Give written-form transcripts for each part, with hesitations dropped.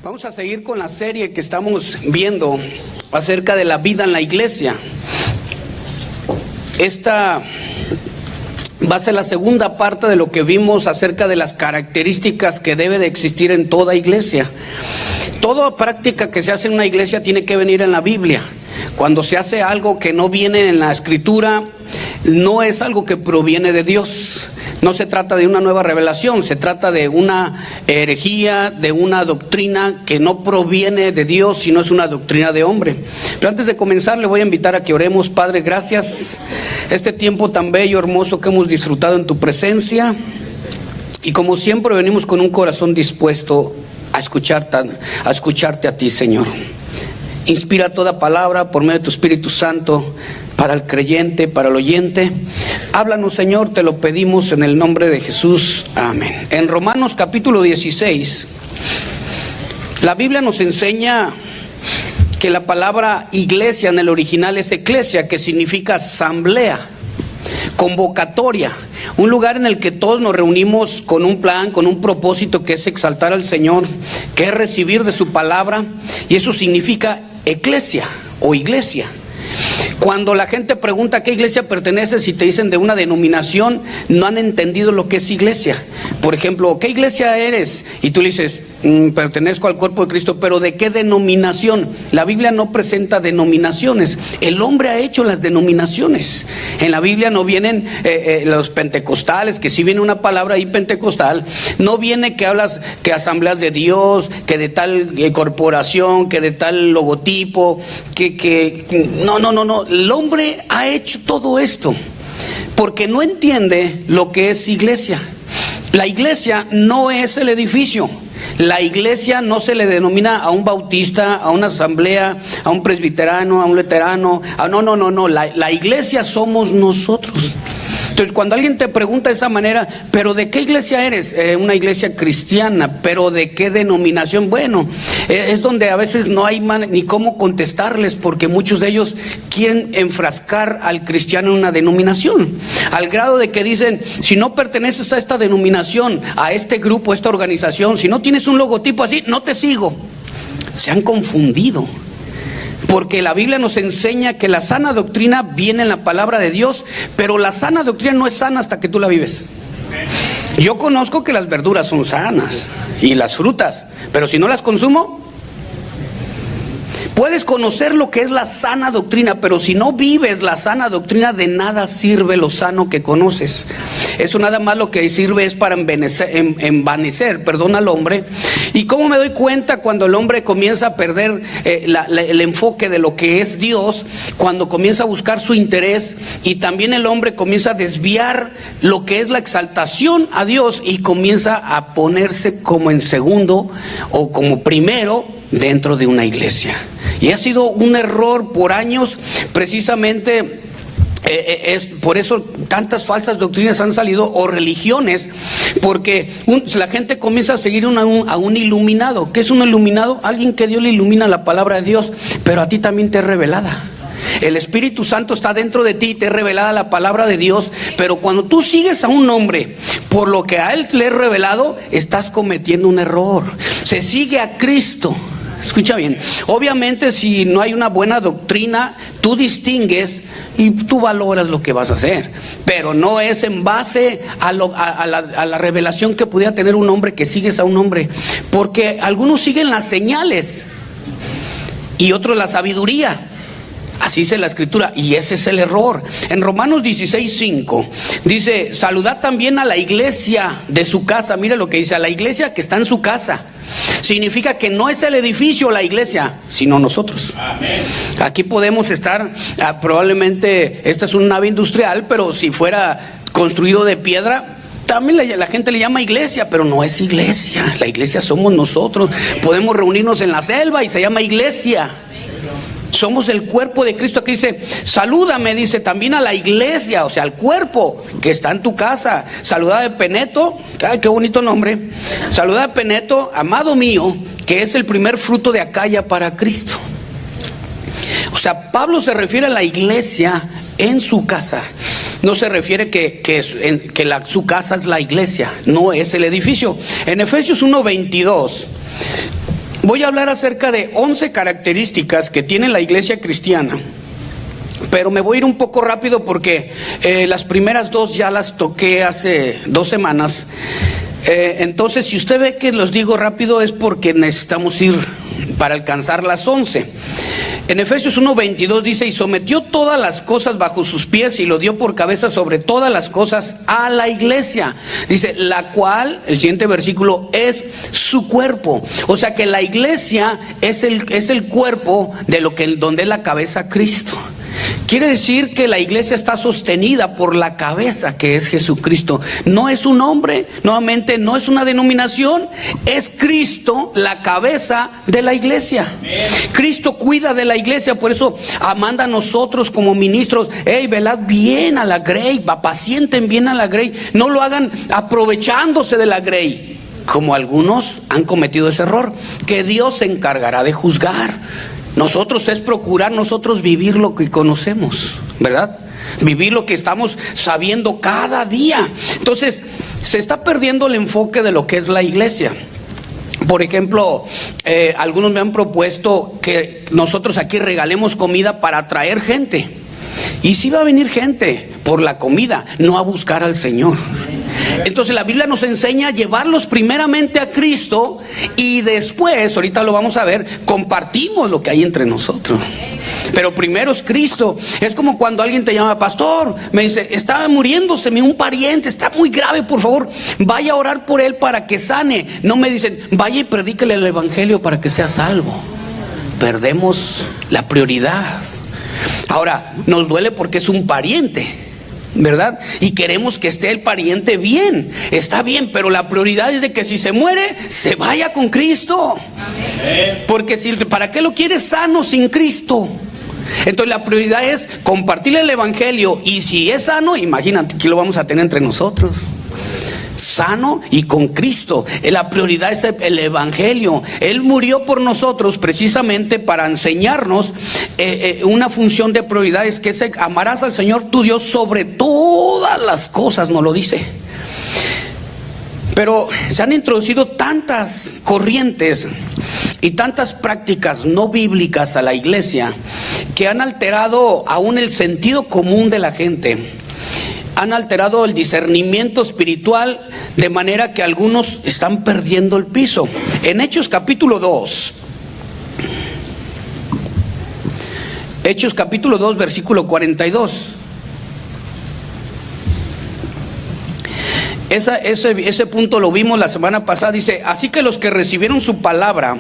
Vamos a seguir con la serie que estamos viendo acerca de la vida en la iglesia. Esta va a ser la segunda parte de lo que vimos acerca de las características que debe de existir en toda iglesia. Toda práctica que se hace en una iglesia tiene que venir en la Biblia. Cuando se hace algo que no viene en la Escritura, no es algo que proviene de Dios. No se trata de una nueva revelación, se trata de una herejía, de una doctrina que no proviene de Dios, sino es una doctrina de hombre. Pero antes de comenzar, le voy a invitar a que oremos. Padre, gracias. Este tiempo tan bello, hermoso que hemos disfrutado en tu presencia. Y como siempre venimos con un corazón dispuesto a escucharte a ti, Señor. Inspira toda palabra por medio de tu Espíritu Santo para el creyente, para el oyente. Háblanos, Señor, te lo pedimos en el nombre de Jesús. Amén. En Romanos capítulo 16, la Biblia nos enseña que la palabra iglesia en el original es eclesia, que significa asamblea, convocatoria, un lugar en el que todos nos reunimos con un plan, con un propósito, que es exaltar al Señor, que es recibir de su palabra, y eso significa eclesia o iglesia. Cuando la gente pregunta a qué iglesia perteneces y te dicen de una denominación, no han entendido lo que es iglesia. Por ejemplo, ¿qué iglesia eres? Y tú le dices, pertenezco al cuerpo de Cristo, pero ¿de qué denominación? La Biblia no presenta denominaciones. El hombre ha hecho las denominaciones. En la Biblia no vienen los pentecostales, que sí viene una palabra ahí pentecostal. No viene que hablas que asambleas de Dios, que de tal corporación, que de tal logotipo, no. El hombre ha hecho todo esto porque no entiende lo que es iglesia. La iglesia no es el edificio. La iglesia no se le denomina a un bautista, a una asamblea, a un presbiterano, a un luterano. No. La iglesia somos nosotros. Entonces, cuando alguien te pregunta de esa manera, ¿pero de qué iglesia eres? Una iglesia cristiana. ¿Pero de qué denominación? Bueno, es donde a veces no hay ni cómo contestarles, porque muchos de ellos quieren enfrascar al cristiano en una denominación, al grado de que dicen, si no perteneces a esta denominación, a este grupo, a esta organización, si no tienes un logotipo así, no te sigo. Se han confundido. Porque la Biblia nos enseña que la sana doctrina viene en la palabra de Dios, pero la sana doctrina no es sana hasta que tú la vives. Yo conozco que las verduras son sanas y las frutas, pero si no las consumo, puedes conocer lo que es la sana doctrina, pero si no vives la sana doctrina, de nada sirve lo sano que conoces. Eso nada más lo que sirve es para envanecer al hombre. ¿Y cómo me doy cuenta cuando el hombre comienza a perder el enfoque de lo que es Dios? Cuando comienza a buscar su interés, y también el hombre comienza a desviar lo que es la exaltación a Dios y comienza a ponerse como en segundo o como primero dentro de una iglesia. Y ha sido un error por años, precisamente. Es por eso tantas falsas doctrinas han salido, o religiones, porque la gente comienza a seguir a un iluminado. ¿Qué es un iluminado? Alguien que Dios le ilumina la palabra de Dios, pero a ti también te es revelada. El Espíritu Santo está dentro de ti y te es revelada la palabra de Dios, pero cuando tú sigues a un hombre por lo que a él le es revelado, estás cometiendo un error. Se sigue a Cristo. Escucha bien, obviamente si no hay una buena doctrina, tú distingues y tú valoras lo que vas a hacer, pero no es en base a la revelación que pudiera tener un hombre, que sigues a un hombre, porque algunos siguen las señales y otros la sabiduría. Así dice la Escritura, y ese es el error. En Romanos 16:5 dice, saludad también a la iglesia de su casa. Mire lo que dice, a la iglesia que está en su casa. Significa que no es el edificio la iglesia, sino nosotros. Amén. Aquí podemos estar, probablemente esta es una nave industrial, pero si fuera construido de piedra, también la gente le llama iglesia, pero no es iglesia. La iglesia somos nosotros. Podemos reunirnos en la selva y se llama iglesia. Somos el cuerpo de Cristo. Aquí dice, salúdame, dice, también a la iglesia, o sea, al cuerpo que está en tu casa. Saluda de Peneto, ay, qué bonito nombre. Saluda de Peneto, amado mío, que es el primer fruto de Acaya para Cristo. O sea, Pablo se refiere a la iglesia en su casa. No se refiere que su casa es la iglesia, no es el edificio. En Efesios 1:22 Voy a hablar acerca de 11 características que tiene la iglesia cristiana. Pero me voy a ir un poco rápido porque las primeras dos ya las toqué hace 2 semanas. Entonces, si usted ve que los digo rápido es porque necesitamos ir para alcanzar las 11. En Efesios 1:22 dice: y sometió todas las cosas bajo sus pies y lo dio por cabeza sobre todas las cosas a la iglesia. Dice, la cual, el siguiente versículo, es su cuerpo. O sea que la iglesia es el cuerpo de donde es la cabeza Cristo. Quiere decir que la iglesia está sostenida por la cabeza, que es Jesucristo. No es un hombre, nuevamente no es una denominación, es Cristo la cabeza de la iglesia. Cristo cuida de la iglesia, por eso manda a nosotros como ministros: hey, velad bien a la grey, apacienten bien a la grey, no lo hagan aprovechándose de la grey, como algunos han cometido ese error, que Dios se encargará de juzgar. Nosotros es procurar nosotros vivir lo que conocemos, ¿verdad? Vivir lo que estamos sabiendo cada día. Entonces, se está perdiendo el enfoque de lo que es la iglesia. Por ejemplo, algunos me han propuesto que nosotros aquí regalemos comida para atraer gente. Y sí va a venir gente por la comida, no a buscar al Señor. Entonces la Biblia nos enseña a llevarlos primeramente a Cristo y después, ahorita lo vamos a ver, compartimos lo que hay entre nosotros. Pero primero es Cristo. Es como cuando alguien te llama: pastor, me dice, está muriéndose un pariente, está muy grave, por favor, vaya a orar por él para que sane. No me dicen, vaya y predíquele el evangelio para que sea salvo. Perdemos la prioridad. Ahora, nos duele porque es un pariente, ¿verdad? Y queremos que esté el pariente bien. Está bien, pero la prioridad es de que si se muere, se vaya con Cristo. Porque ¿para qué lo quieres sano sin Cristo? Entonces la prioridad es compartirle el evangelio. Y si es sano, imagínate, aquí lo vamos a tener entre nosotros, sano y con Cristo. La prioridad es el evangelio. Él murió por nosotros precisamente para enseñarnos una función de prioridades, que es: amarás al Señor tu Dios sobre todas las cosas, nos lo dice. Pero se han introducido tantas corrientes y tantas prácticas no bíblicas a la iglesia que han alterado aún el sentido común de la gente. Han alterado el discernimiento espiritual, de manera que algunos están perdiendo el piso. En Hechos capítulo 2, Hechos capítulo 2, versículo 42. Ese punto lo vimos la semana pasada. Dice: así que los que recibieron su palabra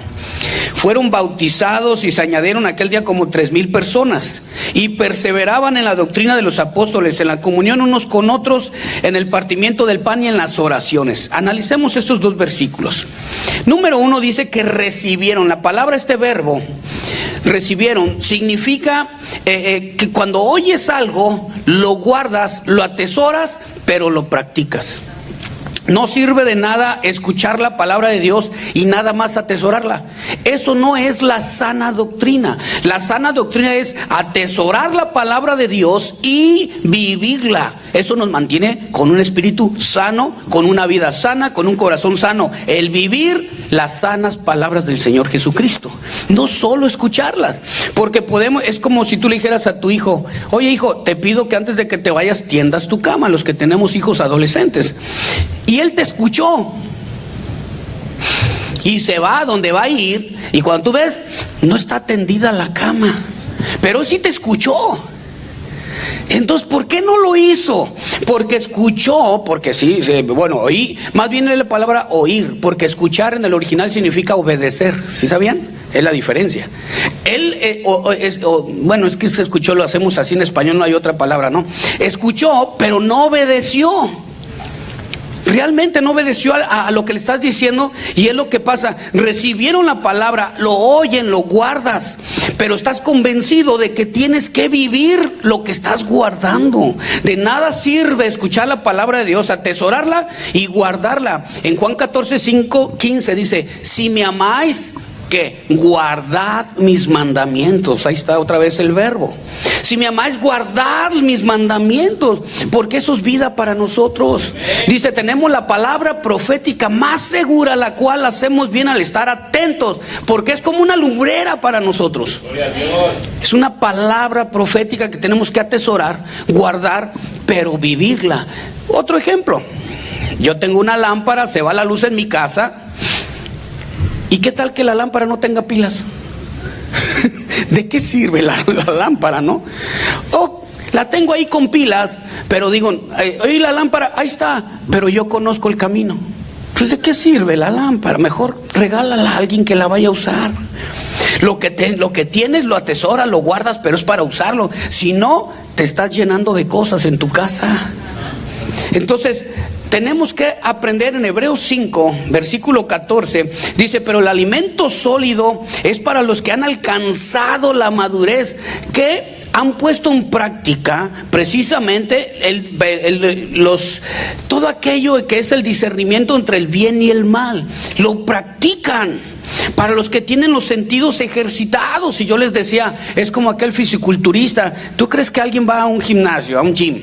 fueron bautizados y se añadieron aquel día como 3,000 personas, y perseveraban en la doctrina de los apóstoles, en la comunión unos con otros, en el partimiento del pan y en las oraciones. Analicemos estos 2 versículos. Número 1 dice que recibieron. La palabra, este verbo recibieron, significa que cuando oyes algo, lo guardas, lo atesoras, pero lo practicas. No sirve de nada escuchar la palabra de Dios y nada más atesorarla. Eso no es la sana doctrina. La sana doctrina es atesorar la palabra de Dios y vivirla. Eso nos mantiene con un espíritu sano, con una vida sana, con un corazón sano. El vivir las sanas palabras del Señor Jesucristo. No solo escucharlas. Porque es como si tú le dijeras a tu hijo: oye, hijo, te pido que antes de que te vayas tiendas tu cama. Los que tenemos hijos adolescentes. Y él te escuchó y se va a donde va a ir, y cuando tú ves, no está tendida la cama, pero sí te escuchó. Entonces, ¿por qué no lo hizo? Porque escuchó, porque sí, bueno, oí, más bien es la palabra oír, porque escuchar en el original significa obedecer. ¿Sí sabían? Es la diferencia. Él, bueno, es que se escuchó, lo hacemos así en español, no hay otra palabra, ¿no? Escuchó, pero no obedeció. Realmente no obedeció a lo que le estás diciendo. Y es lo que pasa: recibieron la palabra, lo oyen, lo guardas, pero estás convencido de que tienes que vivir lo que estás guardando. De nada sirve escuchar la palabra de Dios, atesorarla y guardarla. En Juan 14:15 dice: si me amáis, que guardad mis mandamientos. Ahí está otra vez el verbo. Si me amáis, guardad mis mandamientos, porque eso es vida para nosotros. Dice, tenemos la palabra profética más segura, la cual hacemos bien al estar atentos, porque es como una lumbrera para nosotros. Es una palabra profética que tenemos que atesorar, guardar, pero vivirla. Otro ejemplo: yo tengo una lámpara, se va la luz en mi casa, ¿y qué tal que la lámpara no tenga pilas? ¿De qué sirve la lámpara, no? La tengo ahí con pilas, pero digo, oye, la lámpara, ahí está, pero yo conozco el camino. Pues ¿de qué sirve la lámpara? Mejor regálala a alguien que la vaya a usar. Lo que tienes lo atesoras, lo guardas, pero es para usarlo. Si no, te estás llenando de cosas en tu casa. Entonces, tenemos que aprender. En Hebreos 5, versículo 14, dice, pero el alimento sólido es para los que han alcanzado la madurez, que han puesto en práctica precisamente todo aquello que es el discernimiento entre el bien y el mal. Lo practican. Para los que tienen los sentidos ejercitados. Y yo les decía, es como aquel fisiculturista. ¿Tú crees que alguien va a un gimnasio, a un gym,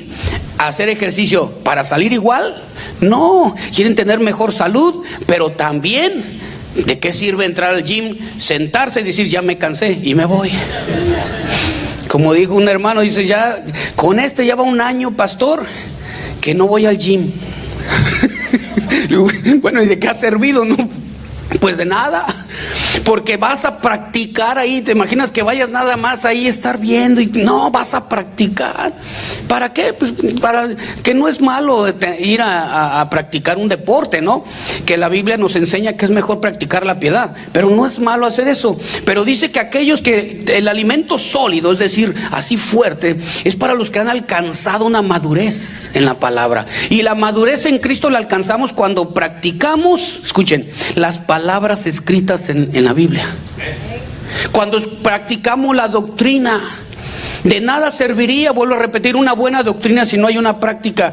a hacer ejercicio para salir igual? No, quieren tener mejor salud, pero también, ¿de qué sirve entrar al gym, sentarse y decir, ya me cansé y me voy? Como dijo un hermano, dice, ya con ya va un año, pastor, que no voy al gym. Bueno, ¿y de qué ha servido? No, pues de nada, porque vas a practicar ahí. ¿Te imaginas que vayas nada más ahí a estar viendo? Y no, vas a practicar. ¿Para qué? Pues para que no es malo ir a practicar un deporte, ¿no? Que la Biblia nos enseña que es mejor practicar la piedad, pero no es malo hacer eso. Pero dice que aquellos que el alimento sólido, es decir, así fuerte, es para los que han alcanzado una madurez en la palabra. Y la madurez en Cristo la alcanzamos cuando practicamos, escuchen, las palabras escritas en la Biblia. Cuando practicamos la doctrina. De nada serviría, vuelvo a repetir, una buena doctrina si no hay una práctica.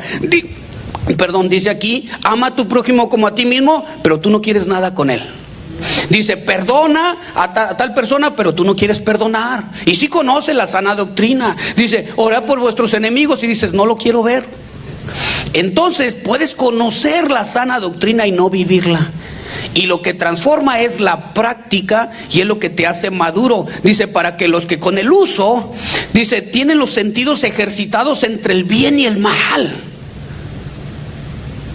Dice aquí, ama a tu prójimo como a ti mismo, pero tú no quieres nada con él. Dice, perdona a tal persona, pero tú no quieres perdonar. Y sí conoce la sana doctrina. Dice, ora por vuestros enemigos, y dices, no lo quiero ver. Entonces puedes conocer la sana doctrina y no vivirla. Y lo que transforma es la práctica, y es lo que te hace maduro. Dice, para que los que con el uso, dice, tienen los sentidos ejercitados entre el bien y el mal.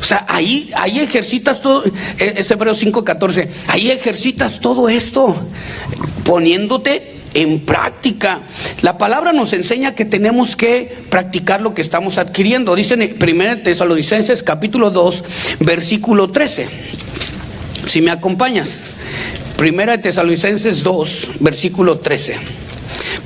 O sea, ahí ejercitas todo. Es Hebreos 5:14. Ahí ejercitas todo esto, poniéndote en práctica. La palabra nos enseña que tenemos que practicar lo que estamos adquiriendo. Dice en 1 Tesalonicenses capítulo 2, versículo 13. Si me acompañas, 1 Tesalonicenses 2, versículo 13.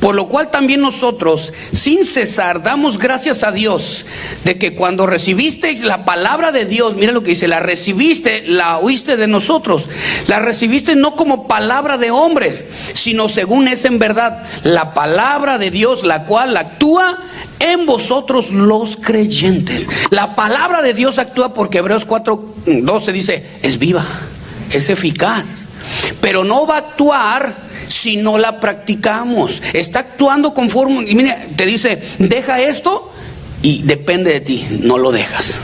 Por lo cual también nosotros, sin cesar, damos gracias a Dios de que cuando recibisteis la palabra de Dios, mira lo que dice, la recibiste, la oíste de nosotros, la recibiste no como palabra de hombres, sino según es en verdad la palabra de Dios, la cual actúa en vosotros los creyentes. La palabra de Dios actúa porque Hebreos 4:12 dice, es viva, es eficaz, pero no va a actuar si no la practicamos. Está actuando conforme, y mira, te dice, deja esto, y depende de ti, no lo dejas.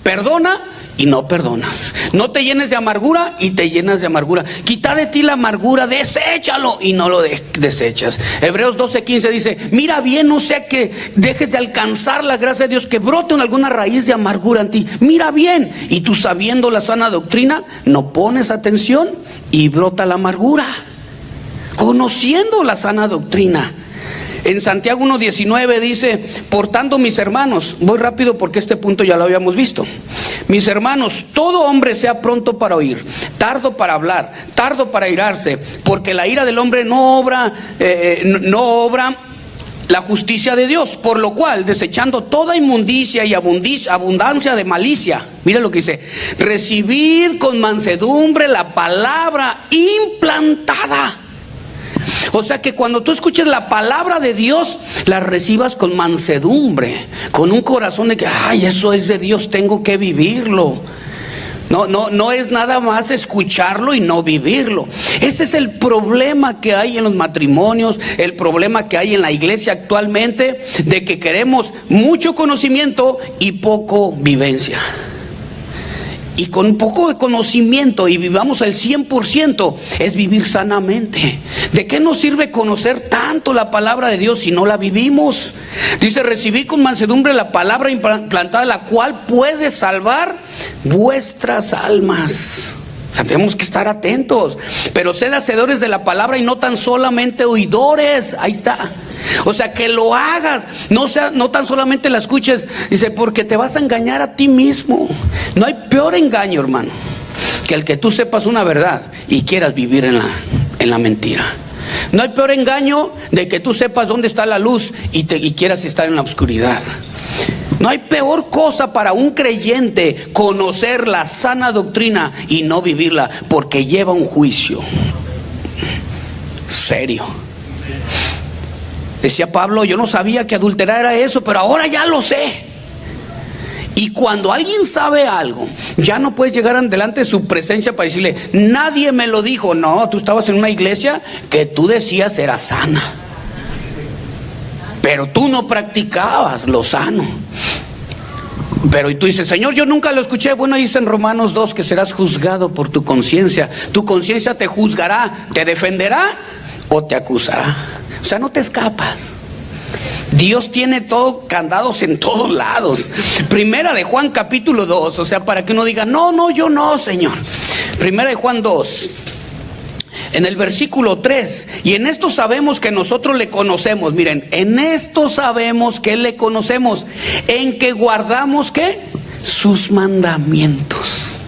Perdona y no perdonas. No te llenes de amargura y te llenas de amargura. Quita de ti la amargura, deséchalo y no lo desechas. Hebreos 12:15 dice, mira bien, no sea que dejes de alcanzar la gracia de Dios, que brote en alguna raíz de amargura en ti. Mira bien, y tú sabiendo la sana doctrina, no pones atención y brota la amargura. Conociendo la sana doctrina. En Santiago 1:19 dice, por tanto, mis hermanos, voy rápido porque este punto ya lo habíamos visto. Mis hermanos, todo hombre sea pronto para oír, tardo para hablar, tardo para irarse, porque la ira del hombre no obra la justicia de Dios. Por lo cual, desechando toda inmundicia y abundancia de malicia, mira lo que dice, recibid con mansedumbre la palabra implantada. O sea que cuando tú escuches la palabra de Dios, la recibas con mansedumbre, con un corazón de que, ay, eso es de Dios, tengo que vivirlo. No es nada más escucharlo y no vivirlo. Ese es el problema que hay en los matrimonios, el problema que hay en la iglesia actualmente, de que queremos mucho conocimiento y poco vivencia. Y con un poco de conocimiento y vivamos al 100% es vivir sanamente. ¿De qué nos sirve conocer tanto la palabra de Dios si no la vivimos? Dice, recibir con mansedumbre la palabra implantada, la cual puede salvar vuestras almas. O sea, tenemos que estar atentos. Pero sed hacedores de la palabra y no tan solamente oidores. Ahí está. O sea, que lo hagas, no tan solamente la escuches. Dice, porque te vas a engañar a ti mismo. No hay peor engaño, hermano, que el que tú sepas una verdad y quieras vivir en la mentira. No hay peor engaño de que tú sepas dónde está la luz y quieras estar en la oscuridad. No hay peor cosa para un creyente conocer la sana doctrina y no vivirla, porque lleva un juicio serio. Decía Pablo, yo no sabía que adulterar era eso, pero ahora ya lo sé. Y cuando alguien sabe algo, ya no puedes llegar delante de su presencia para decirle, nadie me lo dijo. No, tú estabas en una iglesia que tú decías era sana, pero tú no practicabas lo sano. Pero y tú dices, Señor, yo nunca lo escuché. Bueno, dice en Romanos 2 que serás juzgado por tu conciencia. Tu conciencia te juzgará, te defenderá o te acusará. O sea, no te escapas. Dios tiene todo candados en todos lados. Primera de Juan capítulo 2, o sea, para que uno diga, no, yo no, Señor. Primera de Juan 2, en el versículo 3, y en esto sabemos que nosotros le conocemos. Miren, en esto sabemos que le conocemos, en que guardamos, ¿qué? Sus mandamientos.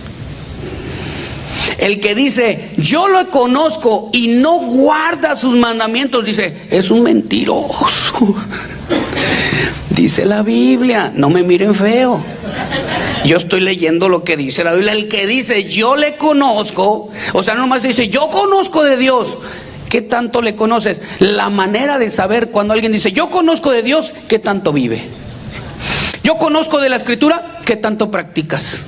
El que dice, yo lo conozco y no guarda sus mandamientos, dice, es un mentiroso. Dice la Biblia, no me miren feo. Yo estoy leyendo lo que dice la Biblia. El que dice, yo le conozco, o sea, no nomás dice, yo conozco de Dios. ¿Qué tanto le conoces? La manera de saber cuando alguien dice, yo conozco de Dios, ¿qué tanto vive? Yo conozco de la Escritura, ¿qué tanto practicas?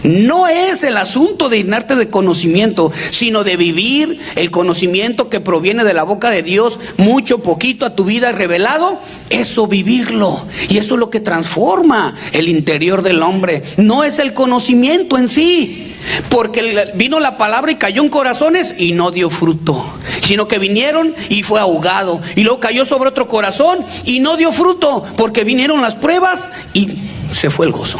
No es el asunto de llenarte de conocimiento, sino de vivir el conocimiento que proviene de la boca de Dios, mucho, poquito a tu vida revelado. Eso, vivirlo. Y eso es lo que transforma el interior del hombre. No es el conocimiento en sí, porque vino la palabra y cayó en corazones y no dio fruto, sino que vinieron y fue ahogado, y luego cayó sobre otro corazón y no dio fruto, porque vinieron las pruebas y se fue el gozo.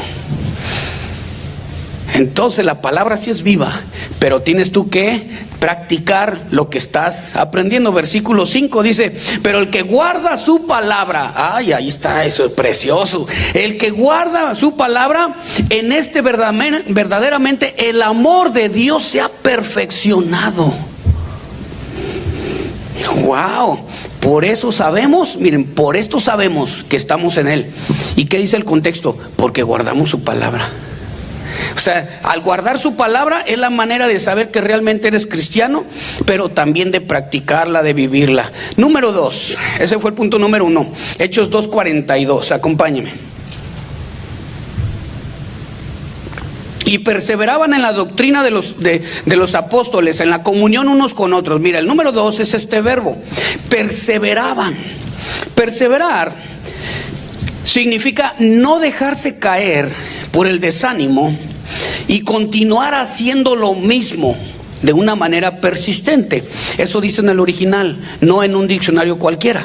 Entonces la palabra sí es viva, pero tienes tú que practicar lo que estás aprendiendo. Versículo 5 dice, pero el que guarda su palabra, ay, ahí está, eso es precioso. El que guarda su palabra, en este verdaderamente el amor de Dios se ha perfeccionado. Wow, por eso sabemos, miren, por esto sabemos que estamos en Él. ¿Y qué dice el contexto? Porque guardamos su palabra. O sea, al guardar su palabra es la manera de saber que realmente eres cristiano, pero también de practicarla, de vivirla. Número 2, ese fue el punto número 1. Hechos 2:42, acompáñeme. Y perseveraban en la doctrina de los apóstoles, en la comunión unos con otros. Mira, el número 2 es este verbo, perseveraban. Perseverar significa no dejarse caer por el desánimo y continuar haciendo lo mismo de una manera persistente. Eso dice en el original, no en un diccionario cualquiera,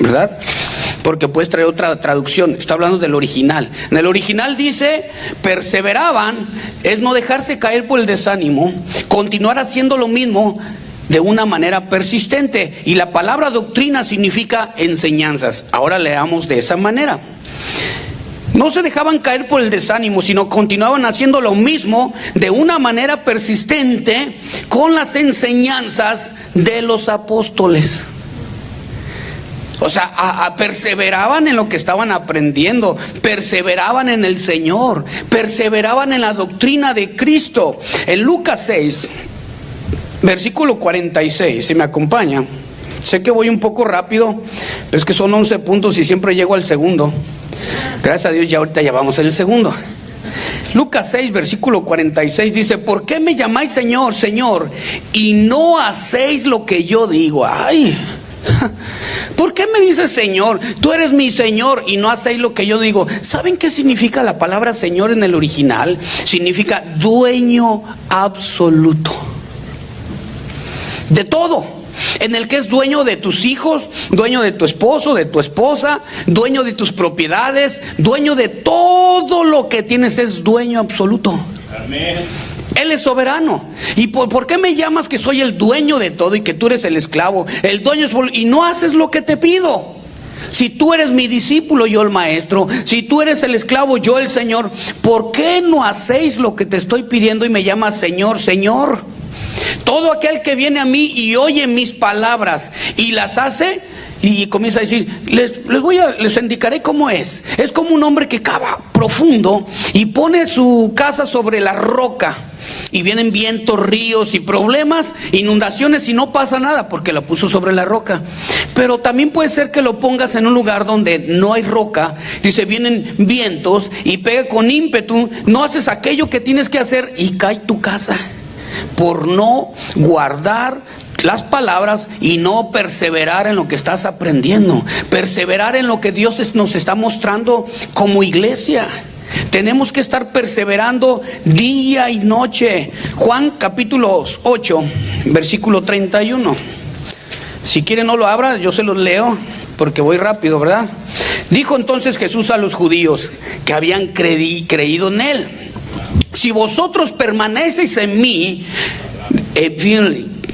¿verdad? Porque puedes traer otra traducción. Está hablando del original. En el original dice, perseveraban, es no dejarse caer por el desánimo, continuar haciendo lo mismo de una manera persistente. Y la palabra doctrina significa enseñanzas. Ahora leamos de esa manera. No se dejaban caer por el desánimo, sino continuaban haciendo lo mismo de una manera persistente con las enseñanzas de los apóstoles. O sea, perseveraban en lo que estaban aprendiendo, perseveraban en el Señor, perseveraban en la doctrina de Cristo. En Lucas 6, versículo 46, si me acompaña. Sé que voy un poco rápido, pero es que son 11 puntos y siempre llego al segundo. Gracias a Dios ya ahorita ya vamos en el segundo. Lucas 6, versículo 46 dice: ¿por qué me llamáis Señor, Señor, y no hacéis lo que yo digo? Ay, ¿por qué me dices Señor? Tú eres mi Señor y no hacéis lo que yo digo. ¿Saben qué significa la palabra Señor en el original? Significa dueño absoluto de todo. En el que es dueño de tus hijos, dueño de tu esposo, de tu esposa, dueño de tus propiedades, dueño de todo lo que tienes, es dueño absoluto. Amén. Él es soberano. ¿Y por qué me llamas que soy el dueño de todo y que tú eres el esclavo? El dueño es y no haces lo que te pido. Si tú eres mi discípulo, yo el maestro. Si tú eres el esclavo, yo el Señor. ¿Por qué no hacéis lo que te estoy pidiendo y me llamas Señor, Señor? Todo aquel que viene a mí y oye mis palabras y las hace, y comienza a decir, les indicaré cómo es. Es como un hombre que cava profundo y pone su casa sobre la roca. Y vienen vientos, ríos y problemas, inundaciones, y no pasa nada porque lo puso sobre la roca. Pero también puede ser que lo pongas en un lugar donde no hay roca. Dice, vienen vientos y pega con ímpetu, no haces aquello que tienes que hacer y cae tu casa por no guardar las palabras y no perseverar en lo que estás aprendiendo, perseverar en lo que Dios nos está mostrando como iglesia. Tenemos que estar perseverando día y noche. Juan capítulo 8, versículo 31. Si quieren no lo abra, yo se los leo porque voy rápido, ¿verdad? Dijo entonces Jesús a los judíos que habían creído en él: si vosotros permanecéis en mí,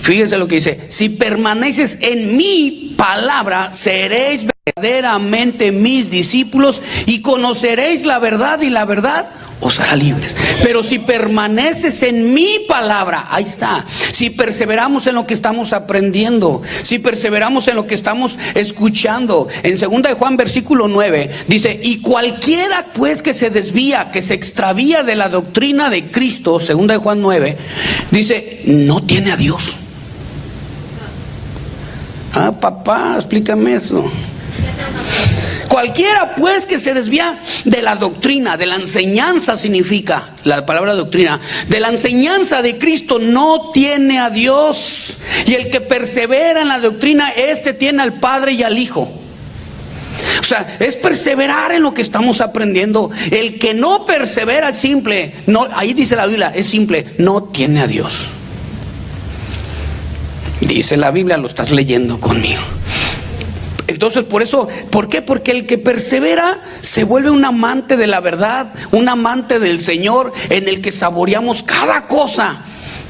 fíjense lo que dice: si permaneces en mi palabra, seréis verdaderamente mis discípulos y conoceréis la verdad, y la verdad os hará libres. Pero si permaneces en mi palabra, ahí está. Si perseveramos en lo que estamos aprendiendo, si perseveramos en lo que estamos escuchando. En 2 de Juan versículo 9 dice: y cualquiera pues que se desvía, que se extravía de la doctrina de Cristo, 2 de Juan 9, dice, no tiene a Dios. Ah, papá, explícame eso. Cualquiera pues que se desvía de la doctrina, de la enseñanza, significa la palabra doctrina, de la enseñanza de Cristo, no tiene a Dios. Y el que persevera en la doctrina, este tiene al Padre y al Hijo. O sea, es perseverar en lo que estamos aprendiendo. El que no persevera es simple, no, ahí dice la Biblia, es simple, no tiene a Dios. Dice la Biblia, lo estás leyendo conmigo. Entonces, por eso, ¿por qué? Porque el que persevera se vuelve un amante de la verdad, un amante del Señor, en el que saboreamos cada cosa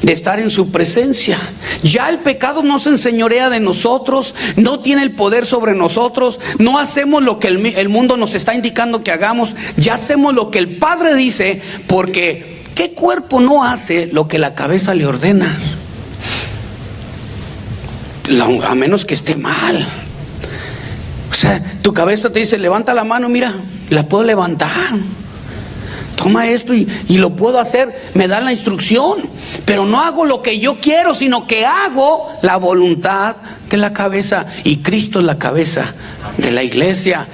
de estar en su presencia. Ya el pecado no se enseñorea de nosotros, no tiene el poder sobre nosotros, no hacemos lo que el mundo nos está indicando que hagamos, ya hacemos lo que el Padre dice, porque ¿qué cuerpo no hace lo que la cabeza le ordena? A menos que esté mal. O sea, tu cabeza te dice, levanta la mano, mira, la puedo levantar. Toma esto y lo puedo hacer, me dan la instrucción. Pero no hago lo que yo quiero, sino que hago la voluntad de la cabeza. Y Cristo es la cabeza de la iglesia.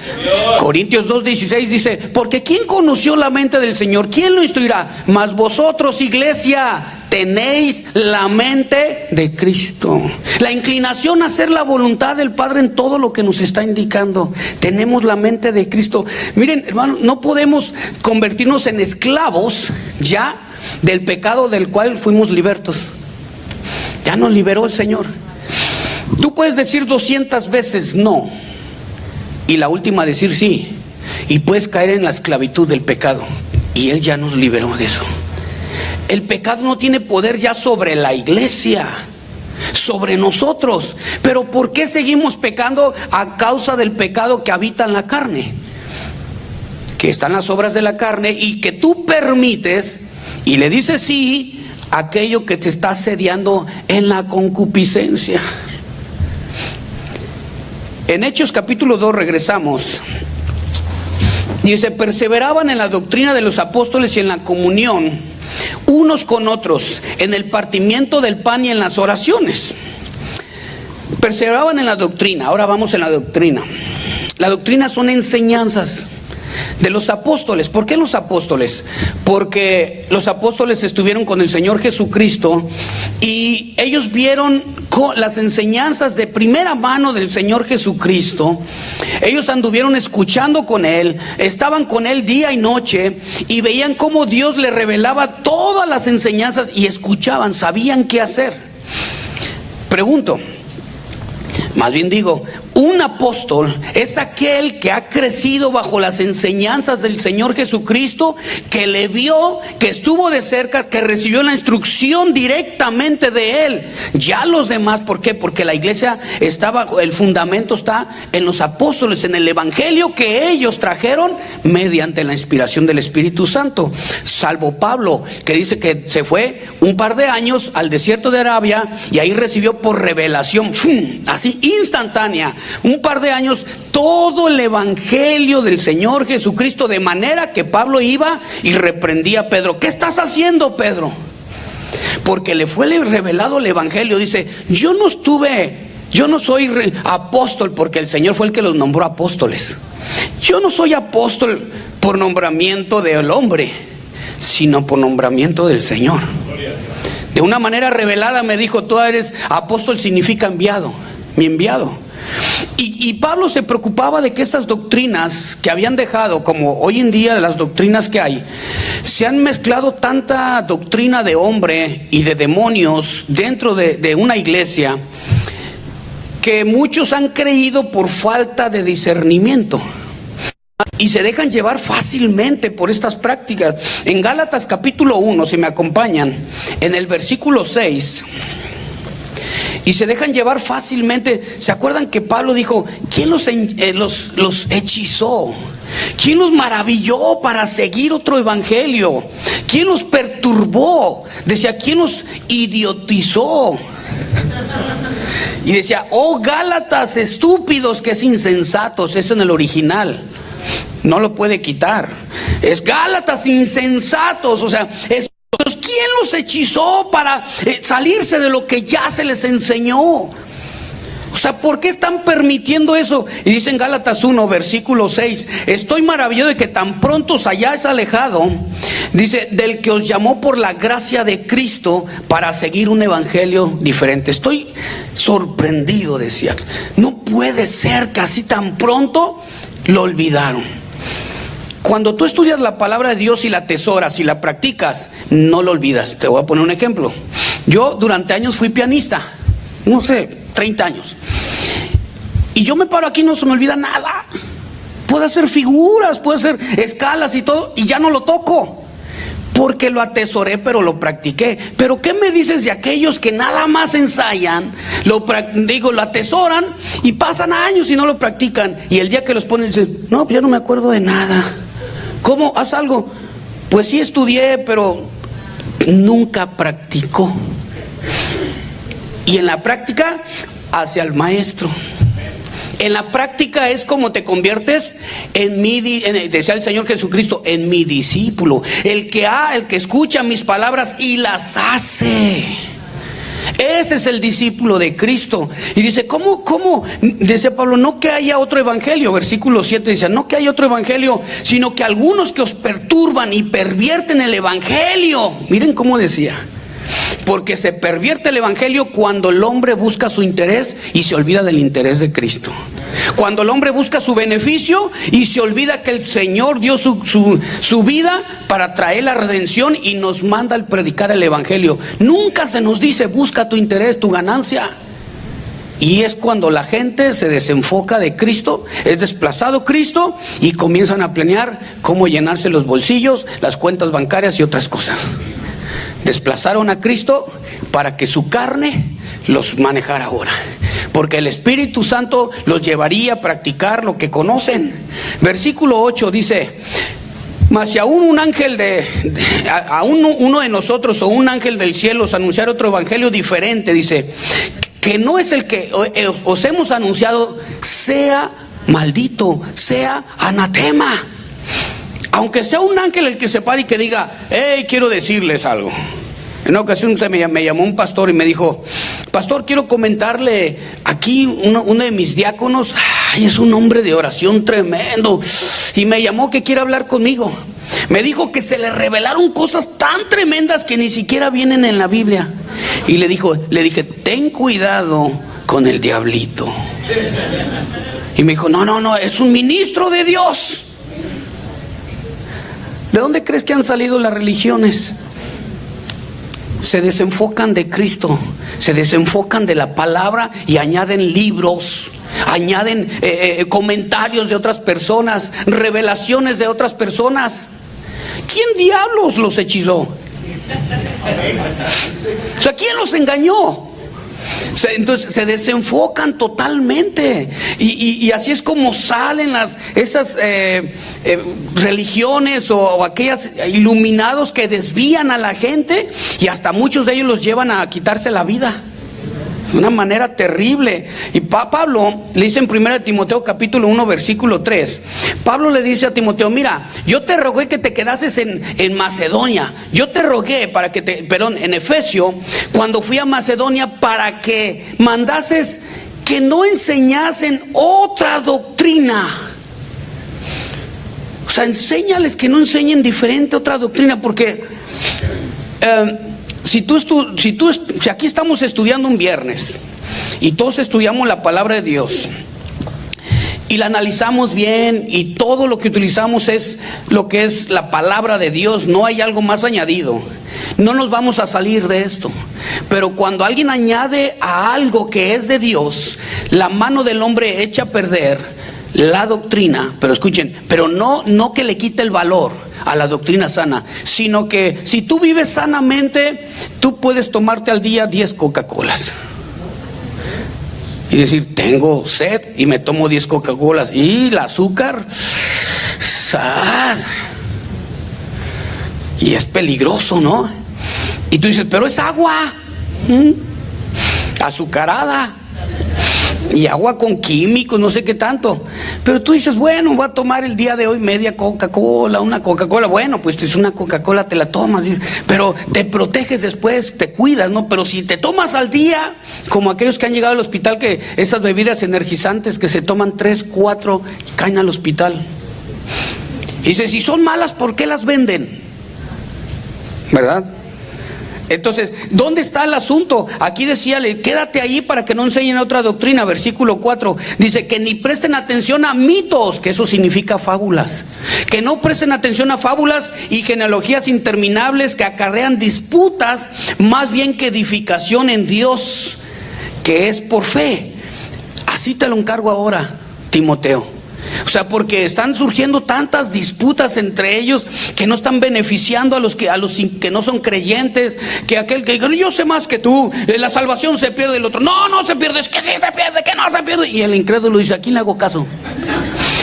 Corintios 2:16 dice, porque ¿quién conoció la mente del Señor? ¿Quién lo instruirá? Mas vosotros, iglesia, tenéis la mente de Cristo. La inclinación a hacer la voluntad del Padre en todo lo que nos está indicando. Tenemos la mente de Cristo. Miren, hermano, no podemos convertirnos en esclavos ya del pecado del cual fuimos libertos. Ya nos liberó el Señor. Tú puedes decir 200 veces no y la última decir sí, y puedes caer en la esclavitud del pecado, y Él ya nos liberó de eso. El pecado no tiene poder ya sobre la iglesia, sobre nosotros. Pero ¿por qué seguimos pecando? A causa del pecado que habita en la carne, que están las obras de la carne, y que tú permites y le dices sí a aquello que te está asediando en la concupiscencia. En Hechos capítulo 2 regresamos. Dice, perseveraban en la doctrina de los apóstoles y en la comunión unos con otros, en el partimiento del pan y en las oraciones. Perseveraban en la doctrina. Ahora vamos en la doctrina. La doctrina son enseñanzas. de los apóstoles. ¿Por qué los apóstoles? Porque los apóstoles estuvieron con el Señor Jesucristo y ellos vieron las enseñanzas de primera mano del Señor Jesucristo. Ellos anduvieron escuchando con Él, estaban con Él día y noche y veían cómo Dios le revelaba todas las enseñanzas y escuchaban, sabían qué hacer. Pregunto, más bien digo, un apóstol es aquel que ha crecido bajo las enseñanzas del Señor Jesucristo, que le vio, que estuvo de cerca, que recibió la instrucción directamente de Él. Ya los demás, ¿por qué? Porque la iglesia estaba, el fundamento está en los apóstoles, en el evangelio que ellos trajeron mediante la inspiración del Espíritu Santo. Salvo Pablo, que dice que se fue un par de años al desierto de Arabia y ahí recibió por revelación, ¡fum!, así instantánea, un par de años, todo el evangelio del Señor Jesucristo, de manera que Pablo iba y reprendía a Pedro. ¿Qué estás haciendo, Pedro? Porque le fue revelado el evangelio. Dice, yo no soy apóstol porque el Señor fue el que los nombró apóstoles. Yo no soy apóstol por nombramiento del hombre, sino por nombramiento del Señor. De una manera revelada me dijo, tú eres apóstol, significa enviado, mi enviado. Y Pablo se preocupaba de que estas doctrinas que habían dejado, como hoy en día las doctrinas que hay, se han mezclado tanta doctrina de hombre y de demonios dentro de una iglesia, que muchos han creído por falta de discernimiento y se dejan llevar fácilmente por estas prácticas. En Gálatas capítulo 1, si me acompañan, en el versículo 6, y se dejan llevar fácilmente. ¿Se acuerdan que Pablo dijo, quién los hechizó? ¿Quién los maravilló para seguir otro evangelio? ¿Quién los perturbó? Decía, ¿quién los idiotizó? Y decía, oh Gálatas estúpidos, que es insensatos. Es en el original, no lo puede quitar. Es Gálatas insensatos, o sea, es ¿quién los hechizó para salirse de lo que ya se les enseñó? O sea, ¿por qué están permitiendo eso? Y dice en Gálatas 1, versículo 6, estoy maravillado de que tan pronto os hayáis alejado, dice, del que os llamó por la gracia de Cristo para seguir un evangelio diferente. Estoy sorprendido, decía. No puede ser que así tan pronto lo olvidaron. Cuando tú estudias la palabra de Dios y la atesoras y la practicas, no lo olvidas. Te voy a poner un ejemplo. Yo durante años fui pianista, no sé, 30 años. Y yo me paro aquí y no se me olvida nada. Puedo hacer figuras, puedo hacer escalas y todo, y ya no lo toco, porque lo atesoré, pero lo practiqué. Pero ¿qué me dices de aquellos que nada más ensayan, lo atesoran y pasan años y no lo practican? Y el día que los ponen dicen, no, ya no me acuerdo de nada. ¿Cómo? ¿Haz algo? Pues sí estudié, pero nunca practicó. Y en la práctica hacia el maestro. En la práctica es como te conviertes en decía el Señor Jesucristo, en mi discípulo. El que escucha mis palabras y las hace. Ese es el discípulo de Cristo. Y dice, ¿cómo? Dice Pablo, no que haya otro evangelio. Versículo 7 dice, no que haya otro evangelio, sino que algunos que os perturban y pervierten el evangelio. Miren cómo decía. Porque se pervierte el evangelio cuando el hombre busca su interés y se olvida del interés de Cristo. Cuando el hombre busca su beneficio y se olvida que el Señor dio su vida para traer la redención y nos manda al predicar el evangelio. Nunca se nos dice busca tu interés, tu ganancia. Y es cuando la gente se desenfoca de Cristo, es desplazado Cristo y comienzan a planear cómo llenarse los bolsillos, las cuentas bancarias y otras cosas. Desplazaron a Cristo para que su carne los manejara ahora, porque el Espíritu Santo los llevaría a practicar lo que conocen. Versículo 8 dice, mas si aún un ángel uno de nosotros o un ángel del cielo os anunciara otro evangelio diferente, dice, que no es el que os hemos anunciado, sea maldito, sea anatema. Aunque sea un ángel el que se pare y que diga, hey, quiero decirles algo. En una ocasión me llamó un pastor y me dijo, pastor, quiero comentarle aquí uno de mis diáconos, Ay, es un hombre de oración tremendo. Y me llamó que quiere hablar conmigo. Me dijo que se le revelaron cosas tan tremendas que ni siquiera vienen en la Biblia. Y le dije, ten cuidado con el diablito. Y me dijo, no, es un ministro de Dios. ¿De dónde crees que han salido las religiones? Se desenfocan de Cristo, se desenfocan de la palabra y añaden libros, añaden comentarios de otras personas, revelaciones de otras personas. ¿Quién diablos los hechizó? O sea, ¿quién los engañó? Entonces se desenfocan totalmente y así es como salen esas religiones o aquellos iluminados que desvían a la gente, y hasta muchos de ellos los llevan a quitarse la vida de una manera terrible. Y Pablo le dice en 1 Timoteo capítulo 1 versículo 3, Pablo le dice a Timoteo, mira, yo te rogué que te quedases en Macedonia. Yo te rogué en Efesio, cuando fui a Macedonia, para que mandases que no enseñasen otra doctrina. O sea, enséñales que no enseñen diferente otra doctrina, porque si aquí estamos estudiando un viernes y todos estudiamos la palabra de Dios y la analizamos bien y todo lo que utilizamos es lo que es la palabra de Dios, no hay algo más añadido, no nos vamos a salir de esto. Pero cuando alguien añade a algo que es de Dios, la mano del hombre echa a perder la doctrina. Pero escuchen, pero no que le quite el valor a la doctrina sana, sino que si tú vives sanamente, tú puedes tomarte al día 10 Coca-Colas y decir, tengo sed y me tomo 10 Coca-Colas, y el azúcar y es peligroso, ¿no? Y tú dices, pero es agua azucarada y agua con químicos, no sé qué tanto. Pero tú dices, bueno, voy a tomar el día de hoy media Coca-Cola, una Coca-Cola. Bueno, pues es una Coca-Cola, te la tomas, dices, pero te proteges después, te cuidas, ¿no? Pero si te tomas al día, como aquellos que han llegado al hospital, que esas bebidas energizantes que se toman 3, 4, caen al hospital. Y dices, si son malas, ¿por qué las venden? ¿Verdad? Entonces, ¿dónde está el asunto? Aquí decía, quédate ahí para que no enseñen otra doctrina. Versículo 4 dice que ni presten atención a mitos, que eso significa fábulas. Que no presten atención a fábulas y genealogías interminables que acarrean disputas, más bien que edificación en Dios, que es por fe. Así te lo encargo ahora, Timoteo. O sea, porque están surgiendo tantas disputas entre ellos que no están beneficiando a los que no son creyentes, que aquel que diga, yo sé más que tú, la salvación se pierde, el otro, no se pierde, es que sí se pierde, que no se pierde. Y el incrédulo dice, ¿a quién le hago caso?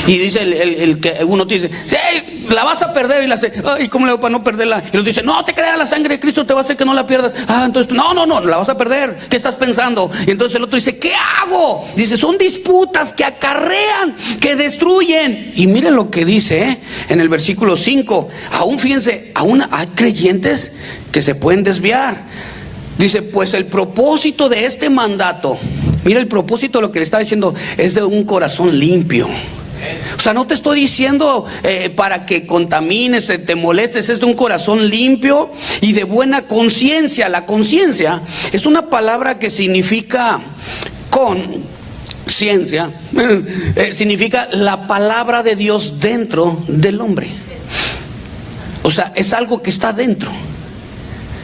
Y dice el que uno te dice, sí, la vas a perder, y la hace, ay, ¿cómo le hago para no perderla? Y lo dice, no te creas, la sangre de Cristo te va a hacer que no la pierdas. Entonces, no, la vas a perder. ¿Qué estás pensando? Y entonces el otro dice, ¿qué hago? Dice, son disputas que acarrean, que destruyen. Y miren lo que dice en el versículo 5. Aún fíjense, aún hay creyentes que se pueden desviar. Dice, pues el propósito de este mandato, mira el propósito de lo que le está diciendo, es de un corazón limpio. O sea, no te estoy diciendo para que contamines, te molestes, es de un corazón limpio y de buena conciencia. La conciencia es una palabra que significa conciencia, significa la palabra de Dios dentro del hombre. O sea, es algo que está dentro.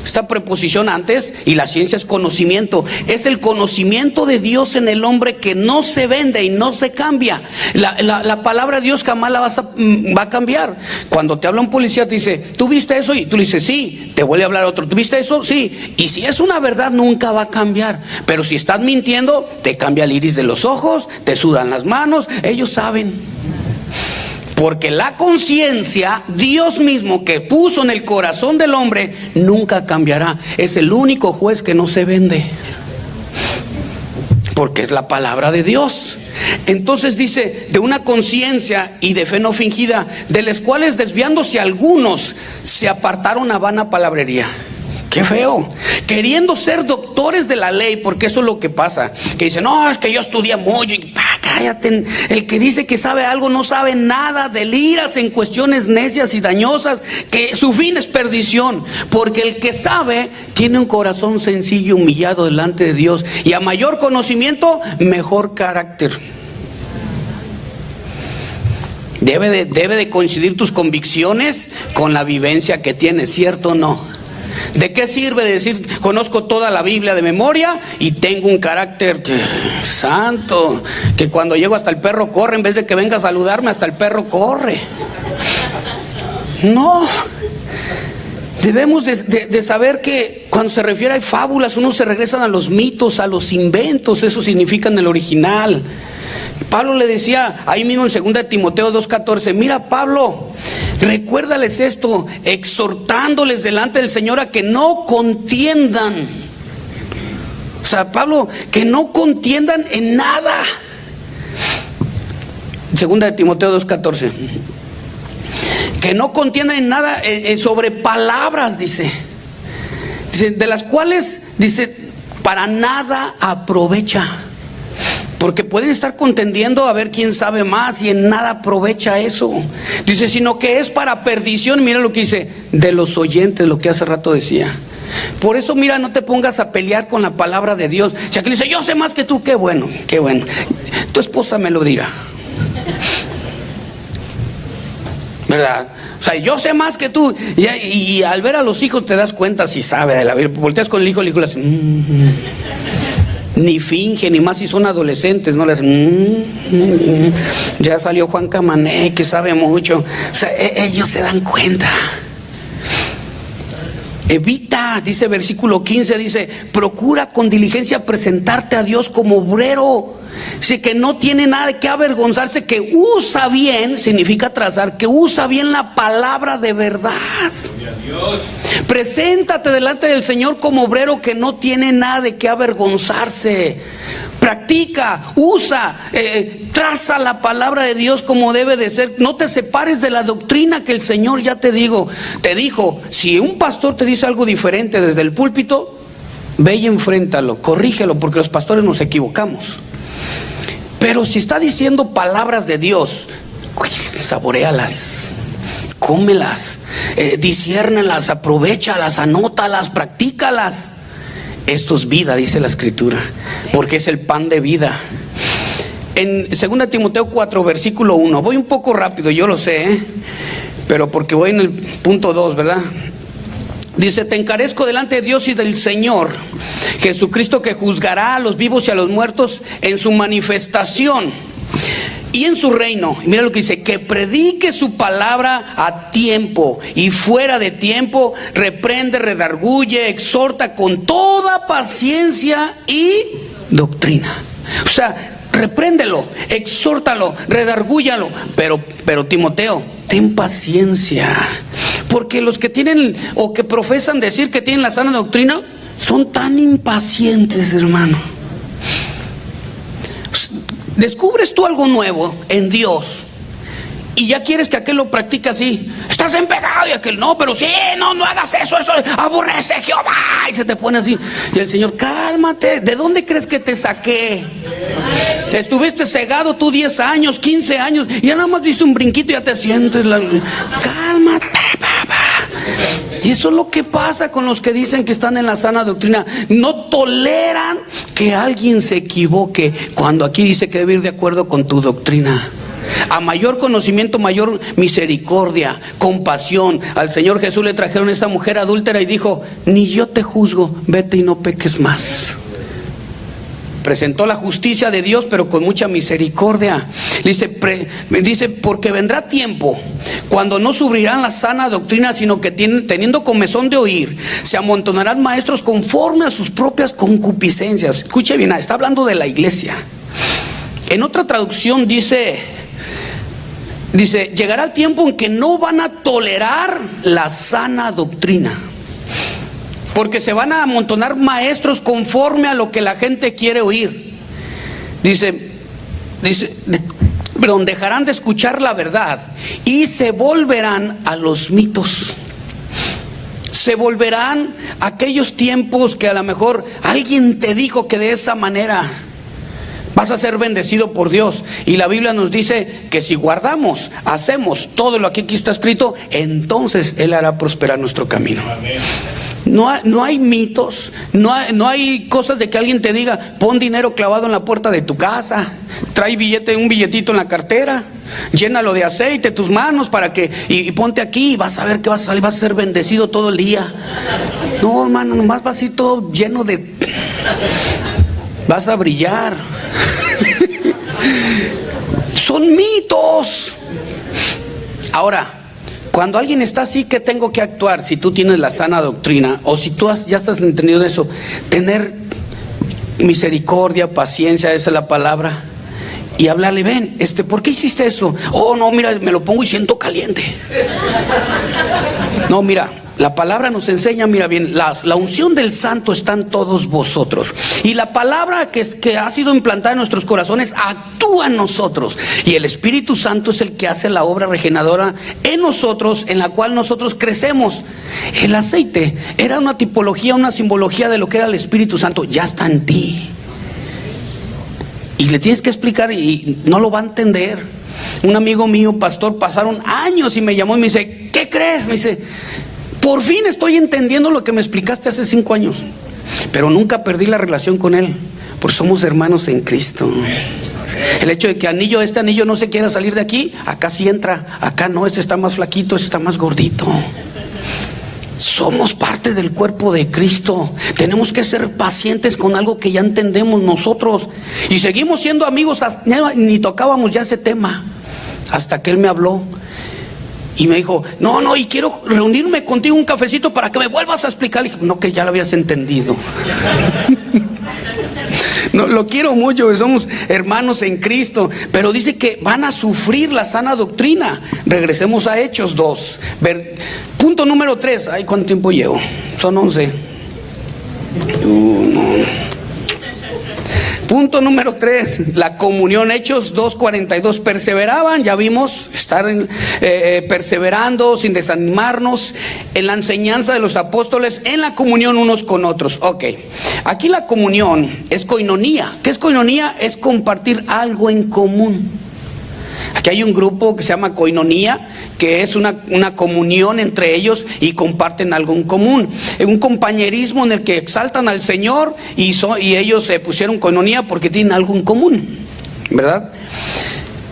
Esta preposición antes, y la ciencia es conocimiento, es el conocimiento de Dios en el hombre que no se vende y no se cambia. La palabra de Dios jamás la va a cambiar. Cuando te habla un policía te dice, ¿tú viste eso? Y tú le dices, sí. Te vuelve a hablar otro, ¿tú viste eso? Sí. Y si es una verdad, nunca va a cambiar. Pero si estás mintiendo, te cambia el iris de los ojos, te sudan las manos, ellos saben. Porque la conciencia, Dios mismo que puso en el corazón del hombre, nunca cambiará. Es el único juez que no se vende, porque es la palabra de Dios. Entonces dice, de una conciencia y de fe no fingida, de las cuales desviándose algunos se apartaron a vana palabrería. Qué feo, queriendo ser doctores de la ley, porque eso es lo que pasa, que dicen, no, es que yo estudié mucho y cállate. El que dice que sabe algo no sabe nada. Deliras en cuestiones necias y dañosas, que su fin es perdición. Porque el que sabe tiene un corazón sencillo, humillado delante de Dios. Y a mayor conocimiento, mejor carácter. Debe de coincidir tus convicciones con la vivencia que tienes, ¿cierto o no? ¿De qué sirve decir conozco toda la Biblia de memoria y tengo un carácter santo, que cuando llego hasta el perro corre, en vez de que venga a saludarme hasta el perro corre? No. Debemos de saber que cuando se refiere a fábulas, uno se regresan a los mitos, a los inventos. Eso significa en el original. Pablo le decía ahí mismo en 2 Timoteo 2:14, mira Pablo, recuérdales esto, exhortándoles delante del Señor a que no contiendan. O sea, Pablo, que no contiendan en nada. 2 Timoteo 2:14, que no contiendan en nada sobre palabras, dice, de las cuales, dice, para nada aprovecha. Porque pueden estar contendiendo a ver quién sabe más y en nada aprovecha eso. Dice, sino que es para perdición. Mira lo que dice, de los oyentes, lo que hace rato decía. Por eso, mira, no te pongas a pelear con la palabra de Dios. Si aquel dice, yo sé más que tú, qué bueno, qué bueno. Tu esposa me lo dirá, ¿verdad? O sea, yo sé más que tú. Y al ver a los hijos te das cuenta si sabe de la Biblia. Volteas con el hijo le haces, ni finge, ni más si son adolescentes, no les ya salió Juan Camané, que sabe mucho. O sea, ellos se dan cuenta. Evita, dice versículo 15, dice, procura con diligencia presentarte a Dios como obrero. Dice que no tiene nada de qué avergonzarse, que usa bien, significa trazar, que usa bien la palabra de verdad. Preséntate delante del Señor como obrero que no tiene nada de qué avergonzarse. Practica, usa, traza la palabra de Dios como debe de ser. No te separes de la doctrina que el Señor ya te dijo. Si un pastor te dice algo diferente desde el púlpito, ve y enfréntalo, corrígelo, porque los pastores nos equivocamos. Pero si está diciendo palabras de Dios, saboréalas, cómelas, disciérnelas, aprovéchalas, anótalas, practícalas. Esto es vida, dice la Escritura, porque es el pan de vida. En 2 Timoteo 4, versículo 1, voy un poco rápido, yo lo sé, pero porque voy en el punto 2, ¿verdad? Dice, te encarezco delante de Dios y del Señor Jesucristo, que juzgará a los vivos y a los muertos en su manifestación y en su reino. Y mira lo que dice, que predique su palabra a tiempo y fuera de tiempo, reprende, redarguye, exhorta con toda paciencia y doctrina. O sea, repréndelo, exhórtalo, redargúyalo, pero Timoteo, ten paciencia, porque los que tienen o que profesan decir que tienen la sana doctrina son tan impacientes, hermano. Descubres tú algo nuevo en Dios y ya quieres que aquel lo practique así. Estás en pecado, y aquel no, pero sí, no hagas eso aborrece Jehová, y se te pone así. Y el Señor, cálmate, ¿de dónde crees que te saqué? Estuviste cegado tú 10 años, 15 años, y ya nada más diste un brinquito y ya te sientes cálmate. Y eso es lo que pasa con los que dicen que están en la sana doctrina. No toleran que alguien se equivoque, cuando aquí dice que debe ir de acuerdo con tu doctrina. A mayor conocimiento, mayor misericordia, compasión. Al Señor Jesús le trajeron a esa mujer adúltera y dijo, ni yo te juzgo, vete y no peques más. Presentó la justicia de Dios, pero con mucha misericordia. Dice, porque vendrá tiempo cuando no sufrirán la sana doctrina, sino que teniendo comezón de oír, se amontonarán maestros conforme a sus propias concupiscencias. Escuche bien, está hablando de la iglesia. En otra traducción dice, llegará el tiempo en que no van a tolerar la sana doctrina, porque se van a amontonar maestros conforme a lo que la gente quiere oír. Dejarán de escuchar la verdad y se volverán a los mitos. Se volverán a aquellos tiempos que a lo mejor alguien te dijo que de esa manera. vas a ser bendecido por Dios. Y la Biblia nos dice que si guardamos, hacemos todo lo que aquí está escrito, entonces Él hará prosperar nuestro camino. No hay mitos, no hay cosas de que alguien te diga, pon dinero clavado en la puerta de tu casa, trae un billetito en la cartera, llénalo de aceite tus manos para que, y ponte aquí y vas a ver que vas a salir, vas a ser bendecido todo el día. No, hermano, nomás vas a ir todo lleno de... vas a brillar. Son mitos. Ahora, cuando alguien está así, ¿qué tengo que actuar? Si tú tienes la sana doctrina, o si tú ya estás entendido de eso, tener misericordia, paciencia, esa es la palabra, y hablarle, ven, ¿por qué hiciste eso? Oh, no, mira, me lo pongo y siento caliente. No, mira, la palabra nos enseña, mira bien, la unción del santo está en todos vosotros. Y la palabra que ha sido implantada en nuestros corazones actúa en nosotros. Y el Espíritu Santo es el que hace la obra regeneradora en nosotros, en la cual nosotros crecemos. El aceite era una tipología, una simbología de lo que era el Espíritu Santo. Ya está en ti. Y le tienes que explicar y no lo va a entender. Un amigo mío, pastor, pasaron años y me llamó y me dice, ¿qué crees? Me dice, por fin estoy entendiendo lo que me explicaste hace 5 años. Pero nunca perdí la relación con él, porque somos hermanos en Cristo. El hecho de que este anillo no se quiera salir de aquí, acá sí entra, acá no, este está más flaquito, este está más gordito. Somos parte del cuerpo de Cristo. Tenemos que ser pacientes con algo que ya entendemos nosotros. Y seguimos siendo amigos, ni tocábamos ya ese tema, hasta que él me habló y me dijo, no, y quiero reunirme contigo un cafecito para que me vuelvas a explicar. Le dije, no, que ya lo habías entendido. No, lo quiero mucho, somos hermanos en Cristo, pero dice que van a sufrir la sana doctrina. Regresemos a Hechos 2. Punto número 3. Ay, ¿cuánto tiempo llevo? Son 11. Punto número 3, la comunión. Hechos 2:42. Perseveraban, ya vimos, estar perseverando sin desanimarnos en la enseñanza de los apóstoles, en la comunión unos con otros. Ok, aquí la comunión es koinonía. ¿Qué es koinonía? Es compartir algo en común. Aquí hay un grupo que se llama koinonía, que es una comunión entre ellos y comparten algo en común. Un compañerismo en el que exaltan al Señor y ellos se pusieron koinonía porque tienen algo en común, ¿verdad?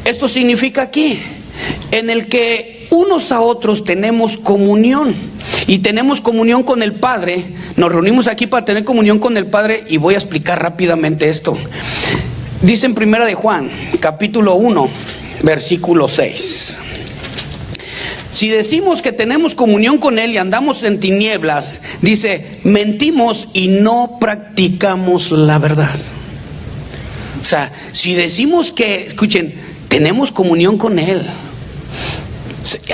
Esto significa aquí, en el que unos a otros tenemos comunión. Y tenemos comunión con el Padre. Nos reunimos aquí para tener comunión con el Padre y voy a explicar rápidamente esto. Dice en 1 de Juan, capítulo 1, versículo 6. Si decimos que tenemos comunión con Él y andamos en tinieblas, dice, mentimos y no practicamos la verdad. O sea, si decimos que, escuchen, tenemos comunión con Él,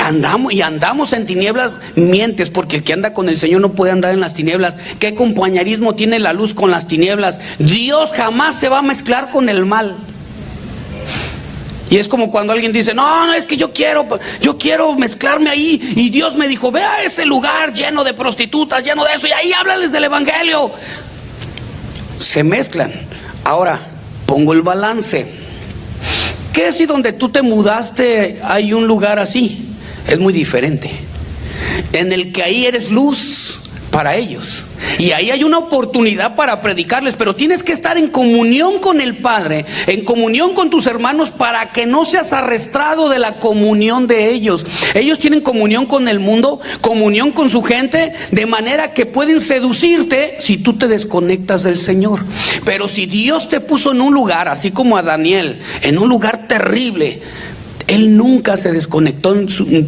andamos en tinieblas, mientes, porque el que anda con el Señor no puede andar en las tinieblas. ¿Qué compañerismo tiene la luz con las tinieblas? Dios jamás se va a mezclar con el mal. Y es como cuando alguien dice, no, es que yo quiero mezclarme ahí, y Dios me dijo, ve a ese lugar lleno de prostitutas, lleno de eso, y ahí háblales del evangelio. Se mezclan. Ahora, pongo el balance. ¿Qué si donde tú te mudaste hay un lugar así? Es muy diferente, en el que ahí eres luz para ellos, y ahí hay una oportunidad para predicarles, pero tienes que estar en comunión con el Padre, en comunión con tus hermanos, para que no seas arrastrado de la comunión de ellos. Ellos tienen comunión con el mundo, comunión con su gente, de manera que pueden seducirte si tú te desconectas del Señor. Pero si Dios te puso en un lugar, así como a Daniel, en un lugar terrible, él nunca se desconectó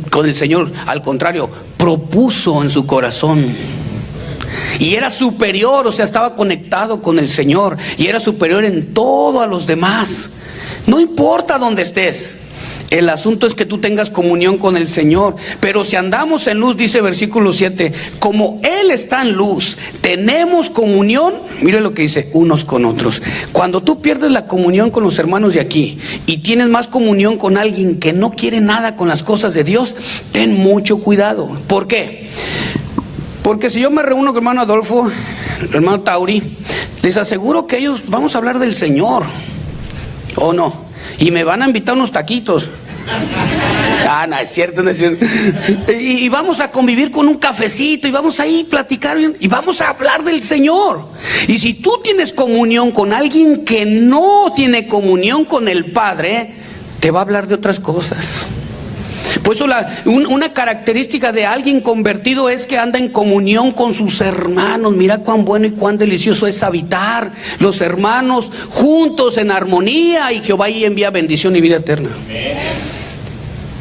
con el Señor. Al contrario, propuso en su corazón. Y era superior, o sea, estaba conectado con el Señor. Y era superior en todo a los demás. No importa dónde estés. El asunto es que tú tengas comunión con el Señor. Pero si andamos en luz, dice versículo 7, como Él está en luz, tenemos comunión, mire lo que dice, unos con otros. Cuando tú pierdes la comunión con los hermanos de aquí y tienes más comunión con alguien que no quiere nada con las cosas de Dios, ten mucho cuidado. ¿Por qué? Porque si yo me reúno con el hermano Adolfo, el hermano Tauri, les aseguro que ellos vamos a hablar del Señor. ¿O no? Y me van a invitar unos taquitos. Ah, no es cierto, no es cierto. Y vamos a convivir con un cafecito y vamos ahí a platicar y vamos a hablar del Señor. Y si tú tienes comunión con alguien que no tiene comunión con el Padre, te va a hablar de otras cosas. Por eso una característica de alguien convertido es que anda en comunión con sus hermanos. Mira cuán bueno y cuán delicioso es habitar los hermanos juntos en armonía, y Jehová ahí envía bendición y vida eterna.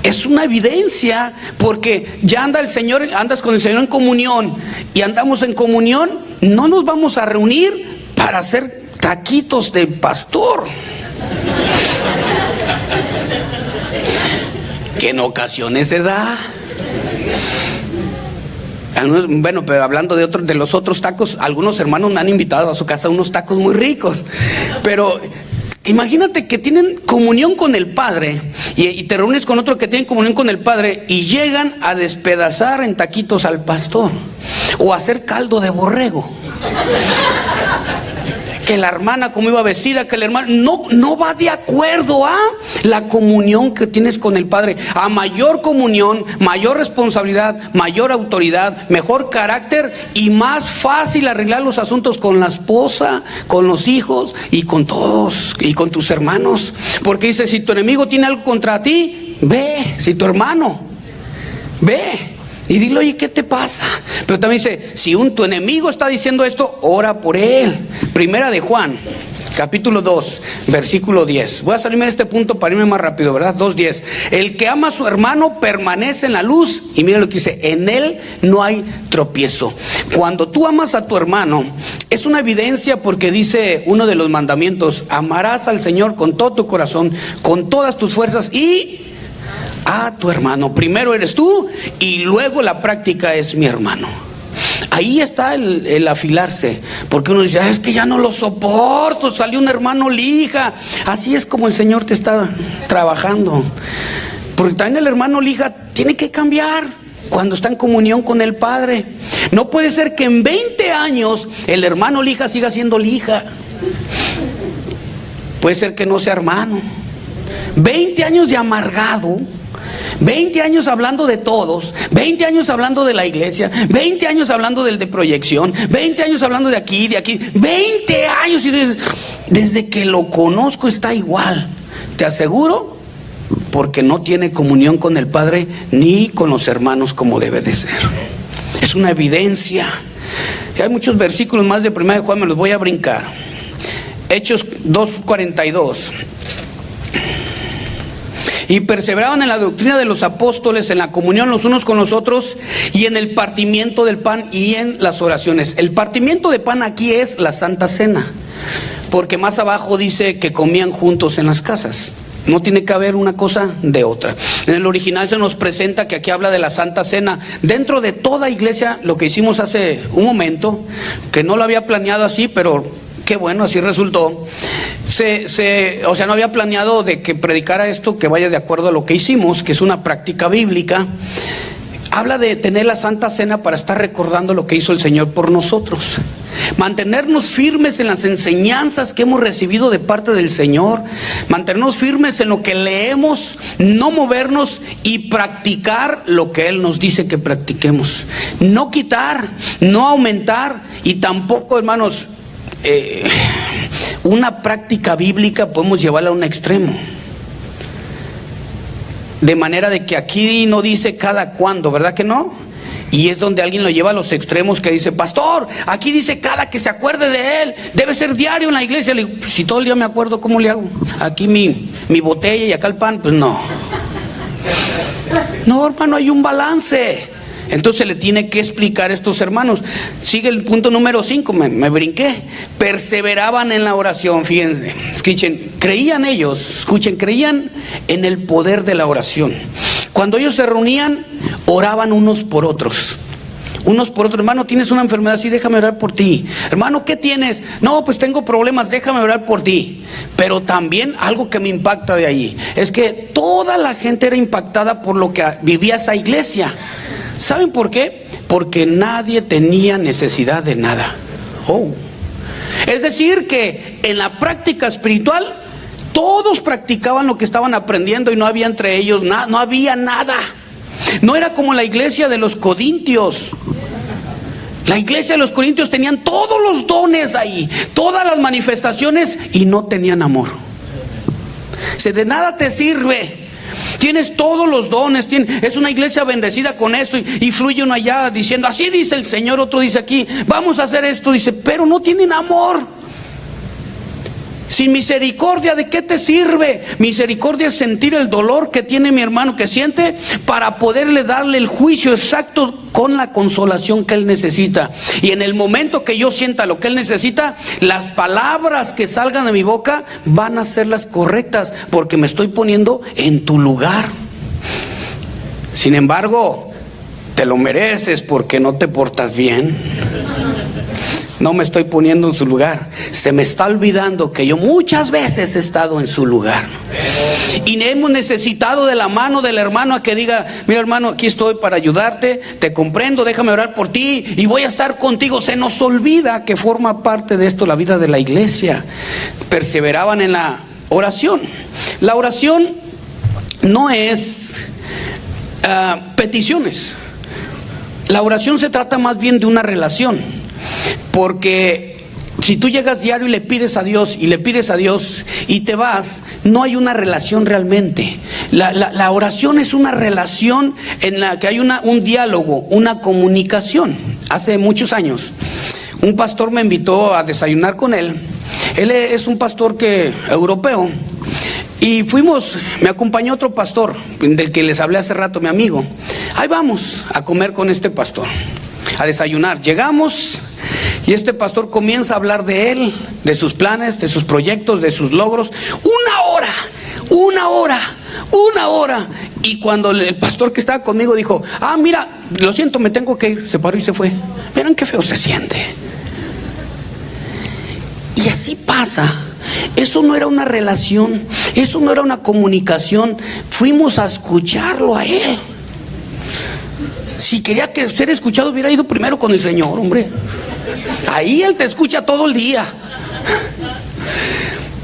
Es una evidencia, porque ya anda el Señor, andas con el Señor en comunión y andamos en comunión. No nos vamos a reunir para hacer taquitos de pastor, que en ocasiones se da. Bueno, pero hablando de los otros tacos, algunos hermanos me han invitado a su casa unos tacos muy ricos. Pero imagínate que tienen comunión con el Padre y te reúnes con otro que tiene comunión con el Padre y llegan a despedazar en taquitos al pastor o a hacer caldo de borrego. Que la hermana como iba vestida, que el hermano no va de acuerdo a la comunión que tienes con el Padre. A mayor comunión, mayor responsabilidad, mayor autoridad, mejor carácter y más fácil arreglar los asuntos con la esposa, con los hijos y con todos y con tus hermanos. Porque dice, si tu enemigo tiene algo contra ti, ve. Si tu hermano, ve y dile, oye, ¿qué te pasa? Pero también dice, si tu enemigo está diciendo esto, ora por él. Primera de Juan, capítulo 2, versículo 10. Voy a salirme de este punto para irme más rápido, ¿verdad? 2:10. El que ama a su hermano permanece en la luz. Y mira lo que dice, en él no hay tropiezo. Cuando tú amas a tu hermano, es una evidencia, porque dice uno de los mandamientos, amarás al Señor con todo tu corazón, con todas tus fuerzas y a tu hermano. Primero eres tú y luego la práctica es mi hermano. Ahí está el afilarse, porque uno dice, es que ya no lo soporto, salió un hermano lija. Así es como el Señor te está trabajando, porque también el hermano lija tiene que cambiar cuando está en comunión con el Padre. No puede ser que en 20 años el hermano lija siga siendo lija. Puede ser que no sea hermano. 20 años de amargado, 20 años hablando de todos, 20 años hablando de la iglesia, 20 años hablando del de proyección, 20 años hablando de aquí, 20 años, y desde que lo conozco está igual. Te aseguro, porque no tiene comunión con el Padre ni con los hermanos como debe de ser. Es una evidencia. Y hay muchos versículos más de 1 de Juan, me los voy a brincar. Hechos 2:42. Y perseveraban en la doctrina de los apóstoles, en la comunión los unos con los otros, y en el partimiento del pan y en las oraciones. El partimiento de pan aquí es la Santa Cena, porque más abajo dice que comían juntos en las casas. No tiene que haber una cosa de otra. En el original se nos presenta que aquí habla de la Santa Cena. Dentro de toda iglesia, lo que hicimos hace un momento, que no lo había planeado así, pero qué bueno, así resultó. O sea, no había planeado de que predicara esto que vaya de acuerdo a lo que hicimos, que es una práctica bíblica. Habla de tener la Santa Cena para estar recordando lo que hizo el Señor por nosotros. Mantenernos firmes en las enseñanzas que hemos recibido de parte del Señor. Mantenernos firmes en lo que leemos, no movernos y practicar lo que Él nos dice que practiquemos. No quitar, no aumentar y tampoco, hermanos, una práctica bíblica podemos llevarla a un extremo. De manera de que aquí no dice cada cuándo, ¿verdad que no? Y es donde alguien lo lleva a los extremos, que dice, pastor, aquí dice cada que se acuerde de él, debe ser diario en la iglesia. Le digo, si todo el día me acuerdo, ¿cómo le hago? Aquí mi botella y acá el pan, pues no. No, hermano, hay un balance. Entonces le tiene que explicar a estos hermanos. Sigue el punto número 5, me brinqué. Perseveraban en la oración, fíjense, escuchen, creían en el poder de la oración. Cuando ellos se reunían, oraban unos por otros. Hermano, tienes una enfermedad, sí, déjame orar por ti. Hermano, ¿qué tienes? No, pues tengo problemas, déjame orar por ti. Pero también algo que me impacta de ahí es que toda la gente era impactada por lo que vivía esa iglesia. ¿Saben por qué? Porque nadie tenía necesidad de nada. Es decir, que en la práctica espiritual Todos practicaban lo que estaban aprendiendo y no había entre ellos nada, no había nada. No era como la iglesia de los Corintios. La iglesia de los Corintios tenían todos los dones ahí, todas las manifestaciones, y no tenían amor. De nada te sirve. Tienes todos los dones, es una iglesia bendecida con esto, y fluye uno allá diciendo, así dice el Señor, otro dice aquí, vamos a hacer esto, dice, pero no tienen amor. Sin misericordia, ¿de qué te sirve? Misericordia es sentir el dolor que tiene mi hermano, que siente, para poderle darle el juicio exacto con la consolación que él necesita. Y en el momento que yo sienta lo que él necesita, las palabras que salgan de mi boca van a ser las correctas, porque me estoy poniendo en tu lugar. Sin embargo, te lo mereces porque no te portas bien. No me estoy poniendo en su lugar. Se me está olvidando que yo muchas veces he estado en su lugar. Y hemos necesitado de la mano del hermano a que diga, mira hermano, aquí estoy para ayudarte, te comprendo, déjame orar por ti y voy a estar contigo. Se nos olvida que forma parte de esto la vida de la iglesia. Perseveraban en la oración. La oración no es peticiones. La oración se trata más bien de una relación. Porque si tú llegas diario y le pides a Dios y te vas, no hay una relación realmente. La oración es una relación en la que hay un diálogo, una comunicación. Hace muchos años un pastor me invitó a desayunar con él. Él es un pastor europeo. Y me acompañó otro pastor del que les hablé hace rato, mi amigo. Ahí vamos a comer con este pastor, a desayunar. Llegamos y este pastor comienza a hablar de él, de sus planes, de sus proyectos, de sus logros. Una hora. Y cuando el pastor que estaba conmigo dijo, mira, lo siento, me tengo que ir, se paró y se fue. Miren qué feo se siente. Y así pasa. Eso no era una relación, eso no era una comunicación. Fuimos a escucharlo a él. Si quería ser escuchado, hubiera ido primero con el Señor, hombre. Ahí Él te escucha todo el día.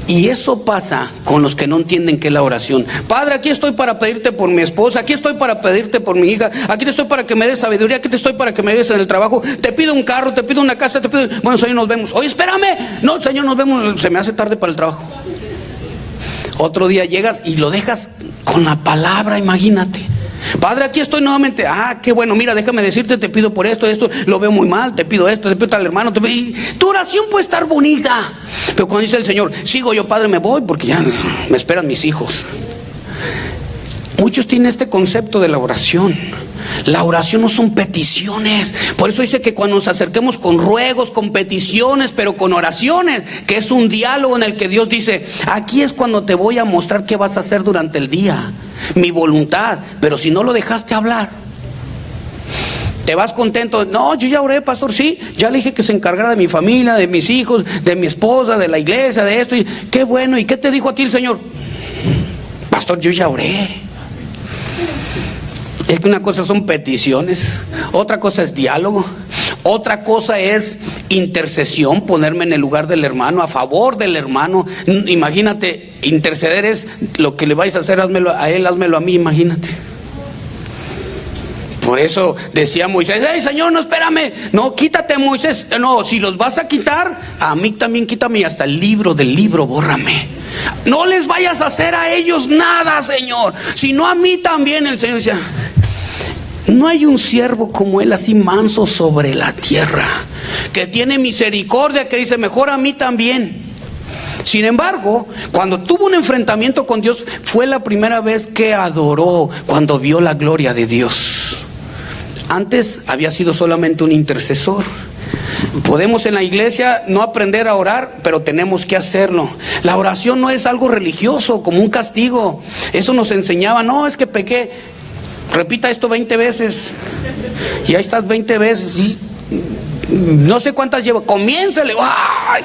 Y eso pasa con los que no entienden qué es la oración. Padre, aquí estoy para pedirte por mi esposa, aquí estoy para pedirte por mi hija, aquí estoy para que me des sabiduría, aquí estoy para que me des en el trabajo, te pido un carro, te pido una casa, bueno, Señor, nos vemos. Oye, espérame, no, Señor, nos vemos, se me hace tarde para el trabajo. Otro día llegas y lo dejas con la palabra, imagínate. Padre, aquí estoy nuevamente. Qué bueno, mira, déjame decirte, te pido por esto, lo veo muy mal, te pido esto, te pido tal hermano, y tu oración puede estar bonita, pero cuando dice el Señor, sigo yo, Padre, me voy porque ya me esperan mis hijos. Muchos tienen este concepto de la oración. La oración no son peticiones. Por eso dice que cuando nos acerquemos con ruegos, con peticiones, pero con oraciones, que es un diálogo en el que Dios dice, aquí es cuando te voy a mostrar qué vas a hacer durante el día, mi voluntad. Pero si no lo dejaste hablar, te vas contento. No, yo ya oré, pastor, sí, ya le dije que se encargara de mi familia, de mis hijos, de mi esposa, de la iglesia, de esto. Y qué bueno, ¿y qué te dijo a ti el Señor? Pastor, yo ya oré. Es que una cosa son peticiones, otra cosa es diálogo, otra cosa es intercesión, ponerme en el lugar del hermano, a favor del hermano. Imagínate, interceder es lo que le vais a hacer, házmelo a él, házmelo a mí, imagínate. Por eso decía Moisés, hey Señor, no, espérame, no, quítate Moisés, no, si los vas a quitar, a mí también quítame, y hasta el libro del libro bórrame. No les vayas a hacer a ellos nada, Señor, sino a mí también. El Señor decía, no hay un siervo como él, así manso sobre la tierra, que tiene misericordia, que dice, mejor a mí también. Sin embargo, cuando tuvo un enfrentamiento con Dios, fue la primera vez que adoró, cuando vio la gloria de Dios. Antes había sido solamente un intercesor. Podemos en la iglesia no aprender a orar, pero tenemos que hacerlo. La oración no es algo religioso, como un castigo. Eso nos enseñaba, no, es que pequé, repita esto 20 veces. Y ahí estás 20 veces. ¿Sí? No sé cuántas llevo, comiénzale. ¡Ay!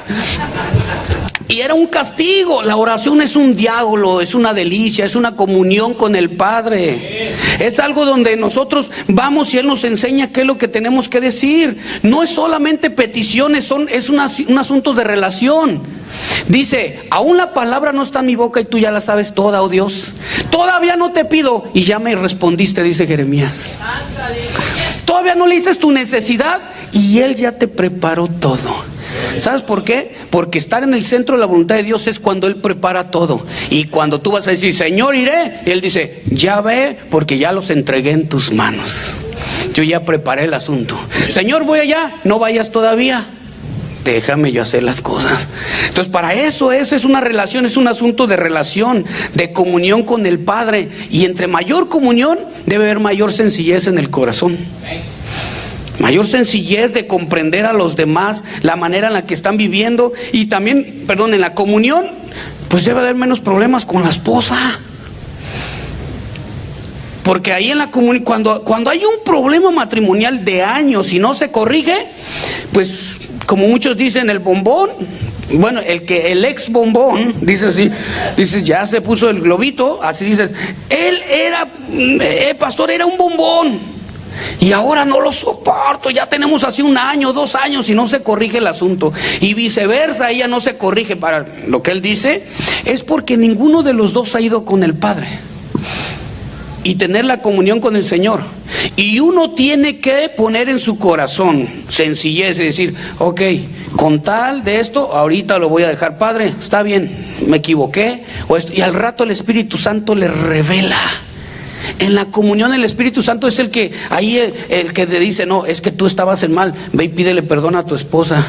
Y era un castigo. La oración es un diálogo, es una delicia, es una comunión con el Padre. Es algo donde nosotros vamos y Él nos enseña qué es lo que tenemos que decir. No es solamente peticiones, es un asunto de relación. Dice, aún la palabra no está en mi boca y tú ya la sabes toda, oh Dios. Todavía no te pido y ya me respondiste, dice Jeremías. Todavía no le dices tu necesidad y Él ya te preparó todo. ¿Sabes por qué? Porque estar en el centro de la voluntad de Dios es cuando Él prepara todo. Y cuando tú vas a decir, Señor, iré, Él dice, ya ve, porque ya los entregué en tus manos. Yo ya preparé el asunto. Señor, voy allá, no vayas todavía. Déjame yo hacer las cosas. Entonces, para eso es una relación, es un asunto de relación, de comunión con el Padre. Y entre mayor comunión debe haber mayor sencillez en el corazón. Mayor sencillez de comprender a los demás, la manera en la que están viviendo. Y también, en la comunión, pues debe haber menos problemas con la esposa. Porque ahí en la comunión, cuando hay un problema matrimonial de años y no se corrige, pues como muchos dicen, el bombón, bueno, el ex bombón, dice así, dice, ya se puso el globito, así dices, él era, pastor, era un bombón, y ahora no lo soporto, ya tenemos así 1 año, 2 años y no se corrige el asunto, y viceversa, ella no se corrige. Para lo que él dice, es porque ninguno de los dos ha ido con el Padre y tener la comunión con el Señor. Y uno tiene que poner en su corazón sencillez y decir, ok, con tal de esto, ahorita lo voy a dejar, Padre, está bien, me equivoqué, y al rato el Espíritu Santo le revela. En la comunión el Espíritu Santo es el que le dice, no, es que tú estabas en mal, ve y pídele perdón a tu esposa.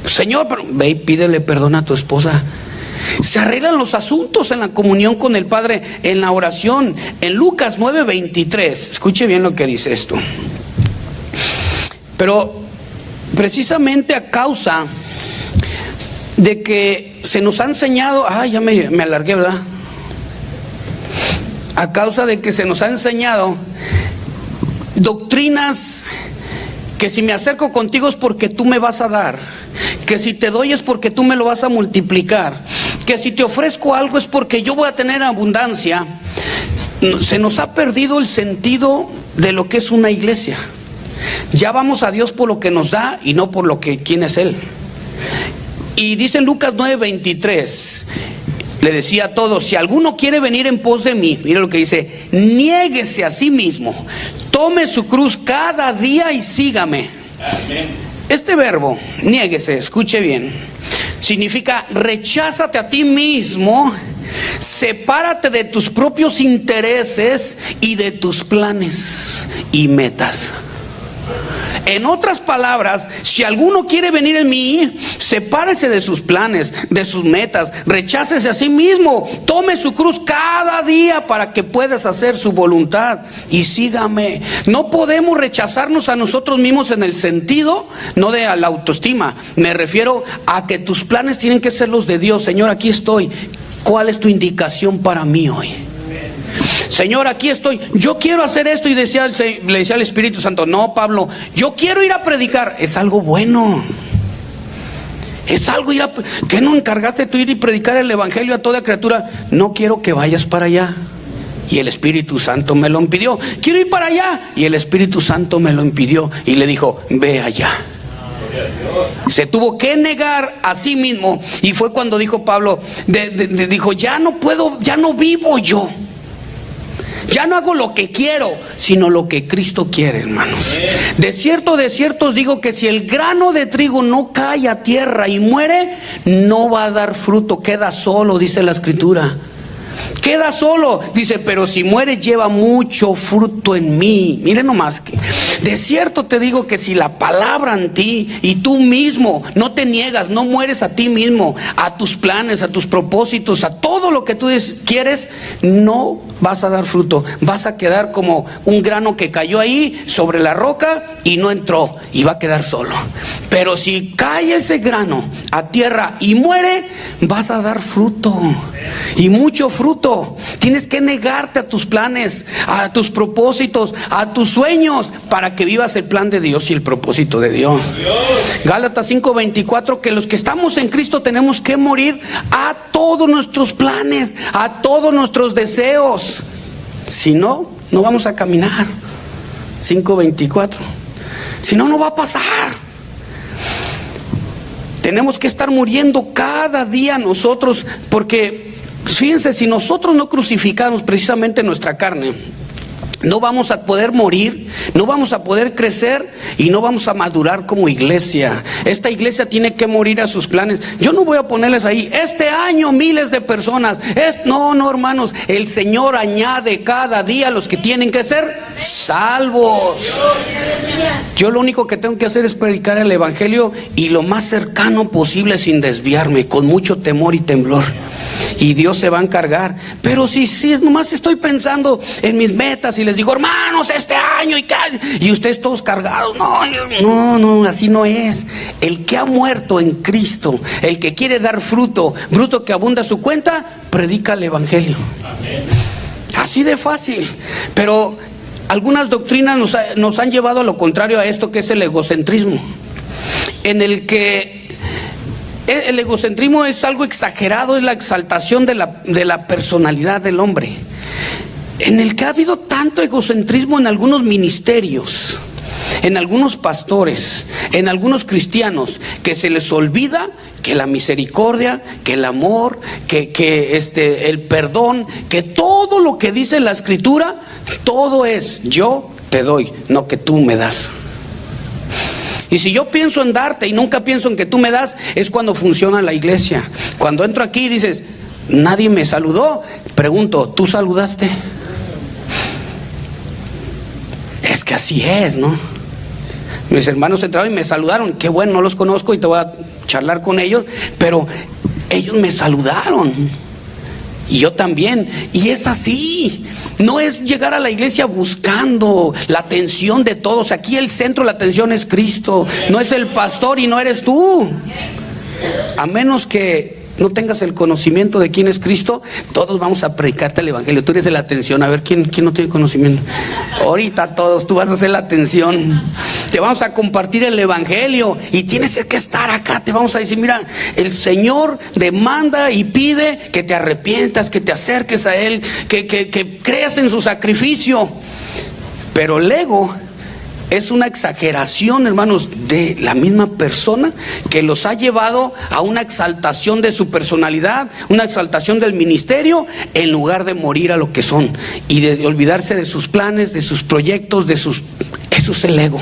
Señor, pero ve y pídele perdón a tu esposa. Se arreglan los asuntos en la comunión con el Padre, en la oración. En Lucas 9:23, escuche bien lo que dice esto. Pero precisamente a causa de que se nos ha enseñado, ya me alargué, ¿verdad? A causa de que se nos ha enseñado doctrinas que si me acerco contigo es porque tú me vas a dar, que si te doy es porque tú me lo vas a multiplicar, que si te ofrezco algo es porque yo voy a tener abundancia. Se nos ha perdido el sentido de lo que es una iglesia. Ya vamos a Dios por lo que nos da y no por quién es Él. Y dice en Lucas 9:23, le decía a todos, si alguno quiere venir en pos de mí, mira lo que dice, niéguese a sí mismo, tome su cruz cada día y sígame. Amén. Este verbo, niéguese, escuche bien, significa recházate a ti mismo, sepárate de tus propios intereses y de tus planes y metas. En otras palabras, si alguno quiere venir en mí, sepárese de sus planes, de sus metas, rechácese a sí mismo, tome su cruz cada día para que puedas hacer su voluntad y sígame. No podemos rechazarnos a nosotros mismos en el sentido, no de la autoestima, me refiero a que tus planes tienen que ser los de Dios. Señor, aquí estoy, ¿cuál es tu indicación para mí hoy? Señor, aquí estoy, yo quiero hacer esto. Y le decía al Espíritu Santo, no, Pablo, yo quiero ir a predicar. Es algo bueno. Es algo ¿qué no encargaste tú ir y predicar el evangelio a toda criatura? No quiero que vayas para allá. Y el Espíritu Santo me lo impidió. Quiero ir para allá. Y el Espíritu Santo me lo impidió. Y le dijo, ve allá. Se tuvo que negar a sí mismo. Y fue cuando dijo Pablo, dijo, ya no puedo, ya no vivo yo. Ya no hago lo que quiero, sino lo que Cristo quiere, hermanos. De cierto os digo que si el grano de trigo no cae a tierra y muere, no va a dar fruto, queda solo, dice la Escritura. Queda solo, dice, pero si muere lleva mucho fruto en mí. Miren nomás que de cierto te digo que si la palabra en ti y tú mismo no te niegas, no mueres a ti mismo, a tus planes, a tus propósitos, a todo lo que tú quieres, no vas a dar fruto. Vas a quedar como un grano que cayó ahí sobre la roca y no entró y va a quedar solo. Pero si cae ese grano a tierra y muere, vas a dar fruto, y mucho fruto. Tienes que negarte a tus planes, a tus propósitos, a tus sueños, para que vivas el plan de Dios y el propósito de Dios. Gálatas 5:24, que los que estamos en Cristo tenemos que morir a todos nuestros planes, a todos nuestros deseos. Si no, no vamos a caminar. 5:24. Si no, no va a pasar. Tenemos que estar muriendo cada día nosotros, porque fíjense, si nosotros no crucificamos precisamente nuestra carne, no vamos a poder morir, no vamos a poder crecer y no vamos a madurar como iglesia. Esta iglesia tiene que morir a sus planes. Yo no voy a ponerles ahí, este año miles de personas. No, hermanos, el Señor añade cada día a los que tienen que ser salvos. Yo lo único que tengo que hacer es predicar el evangelio y lo más cercano posible sin desviarme, con mucho temor y temblor. Y Dios se va a encargar. Pero si nomás estoy pensando en mis metas y les digo, hermanos, este año y ustedes todos cargados, no, así no es. El que ha muerto en Cristo, el que quiere dar fruto que abunda su cuenta, predica el evangelio. Así de fácil. Pero algunas doctrinas nos han llevado a lo contrario a esto, que es el egocentrismo, en el que el egocentrismo es algo exagerado, es la exaltación de la personalidad del hombre, en el que ha habido tanto egocentrismo en algunos ministerios, en algunos pastores, en algunos cristianos, que se les olvida que la misericordia, que el amor, que el perdón, que todo lo que dice la Escritura, todo es yo te doy, no que tú me das. Y si yo pienso en darte y nunca pienso en que tú me das, es cuando funciona la iglesia. Cuando entro aquí y dices, nadie me saludó, pregunto, ¿tú saludaste? Es que así es, ¿no? Mis hermanos entraron y me saludaron. Qué bueno, no los conozco y te voy a charlar con ellos, pero ellos me saludaron. Y yo también. Y es así. No es llegar a la iglesia buscando la atención de todos. Aquí el centro de la atención es Cristo. No es el pastor y no eres tú. A menos que no tengas el conocimiento de quién es Cristo, todos vamos a predicarte el evangelio. Tú eres de la atención. A ver, ¿quién no tiene conocimiento? Ahorita todos, tú vas a hacer la atención. Te vamos a compartir el evangelio y tienes que estar acá. Te vamos a decir, mira, el Señor demanda y pide que te arrepientas, que te acerques a Él, que creas en su sacrificio. Pero el ego es una exageración, hermanos, de la misma persona, que los ha llevado a una exaltación de su personalidad, una exaltación del ministerio, en lugar de morir a lo que son y de olvidarse de sus planes, de sus proyectos, eso es el ego.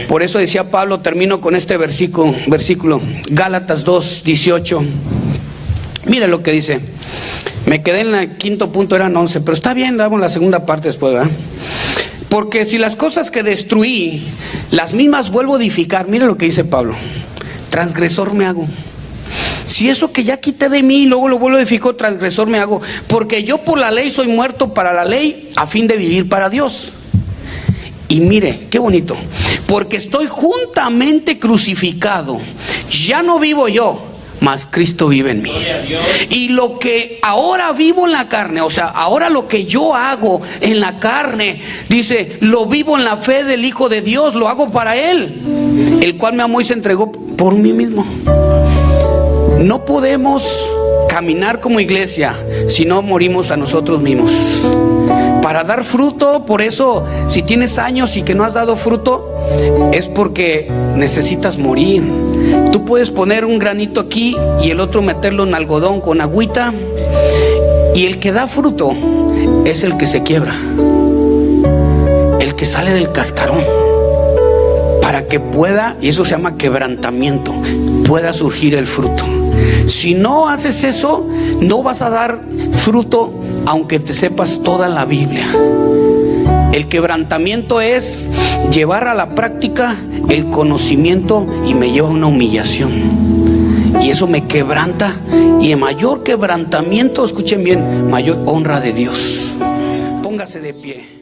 Por eso decía Pablo, termino con este versículo, Gálatas 2:18. Mira lo que dice. Me quedé en el quinto punto, eran 11, pero está bien, damos la segunda parte después, ¿verdad? Porque si las cosas que destruí, las mismas vuelvo a edificar, mira lo que dice Pablo, transgresor me hago. Si eso que ya quité de mí, luego lo vuelvo a edificar, transgresor me hago. Porque yo por la ley soy muerto para la ley, a fin de vivir para Dios. Y mire, qué bonito. Porque estoy juntamente crucificado. Ya no vivo yo, mas Cristo vive en mí. Y lo que ahora vivo en la carne, o sea, ahora lo que yo hago en la carne, dice, lo vivo en la fe del Hijo de Dios, lo hago para Él, el cual me amó y se entregó por mí mismo. No podemos caminar como iglesia si no morimos a nosotros mismos. Para dar fruto, por eso, si tienes años y que no has dado fruto, es porque necesitas morir. Tú puedes poner un granito aquí y el otro meterlo en algodón con agüita, y el que da fruto es el que se quiebra, el que sale del cascarón, para que pueda, y eso se llama quebrantamiento, pueda surgir el fruto. Si no haces eso, no vas a dar fruto aunque te sepas toda la Biblia. El quebrantamiento es llevar a la práctica el conocimiento y me lleva a una humillación. Y eso me quebranta, y en mayor quebrantamiento, escuchen bien, mayor honra de Dios. Póngase de pie.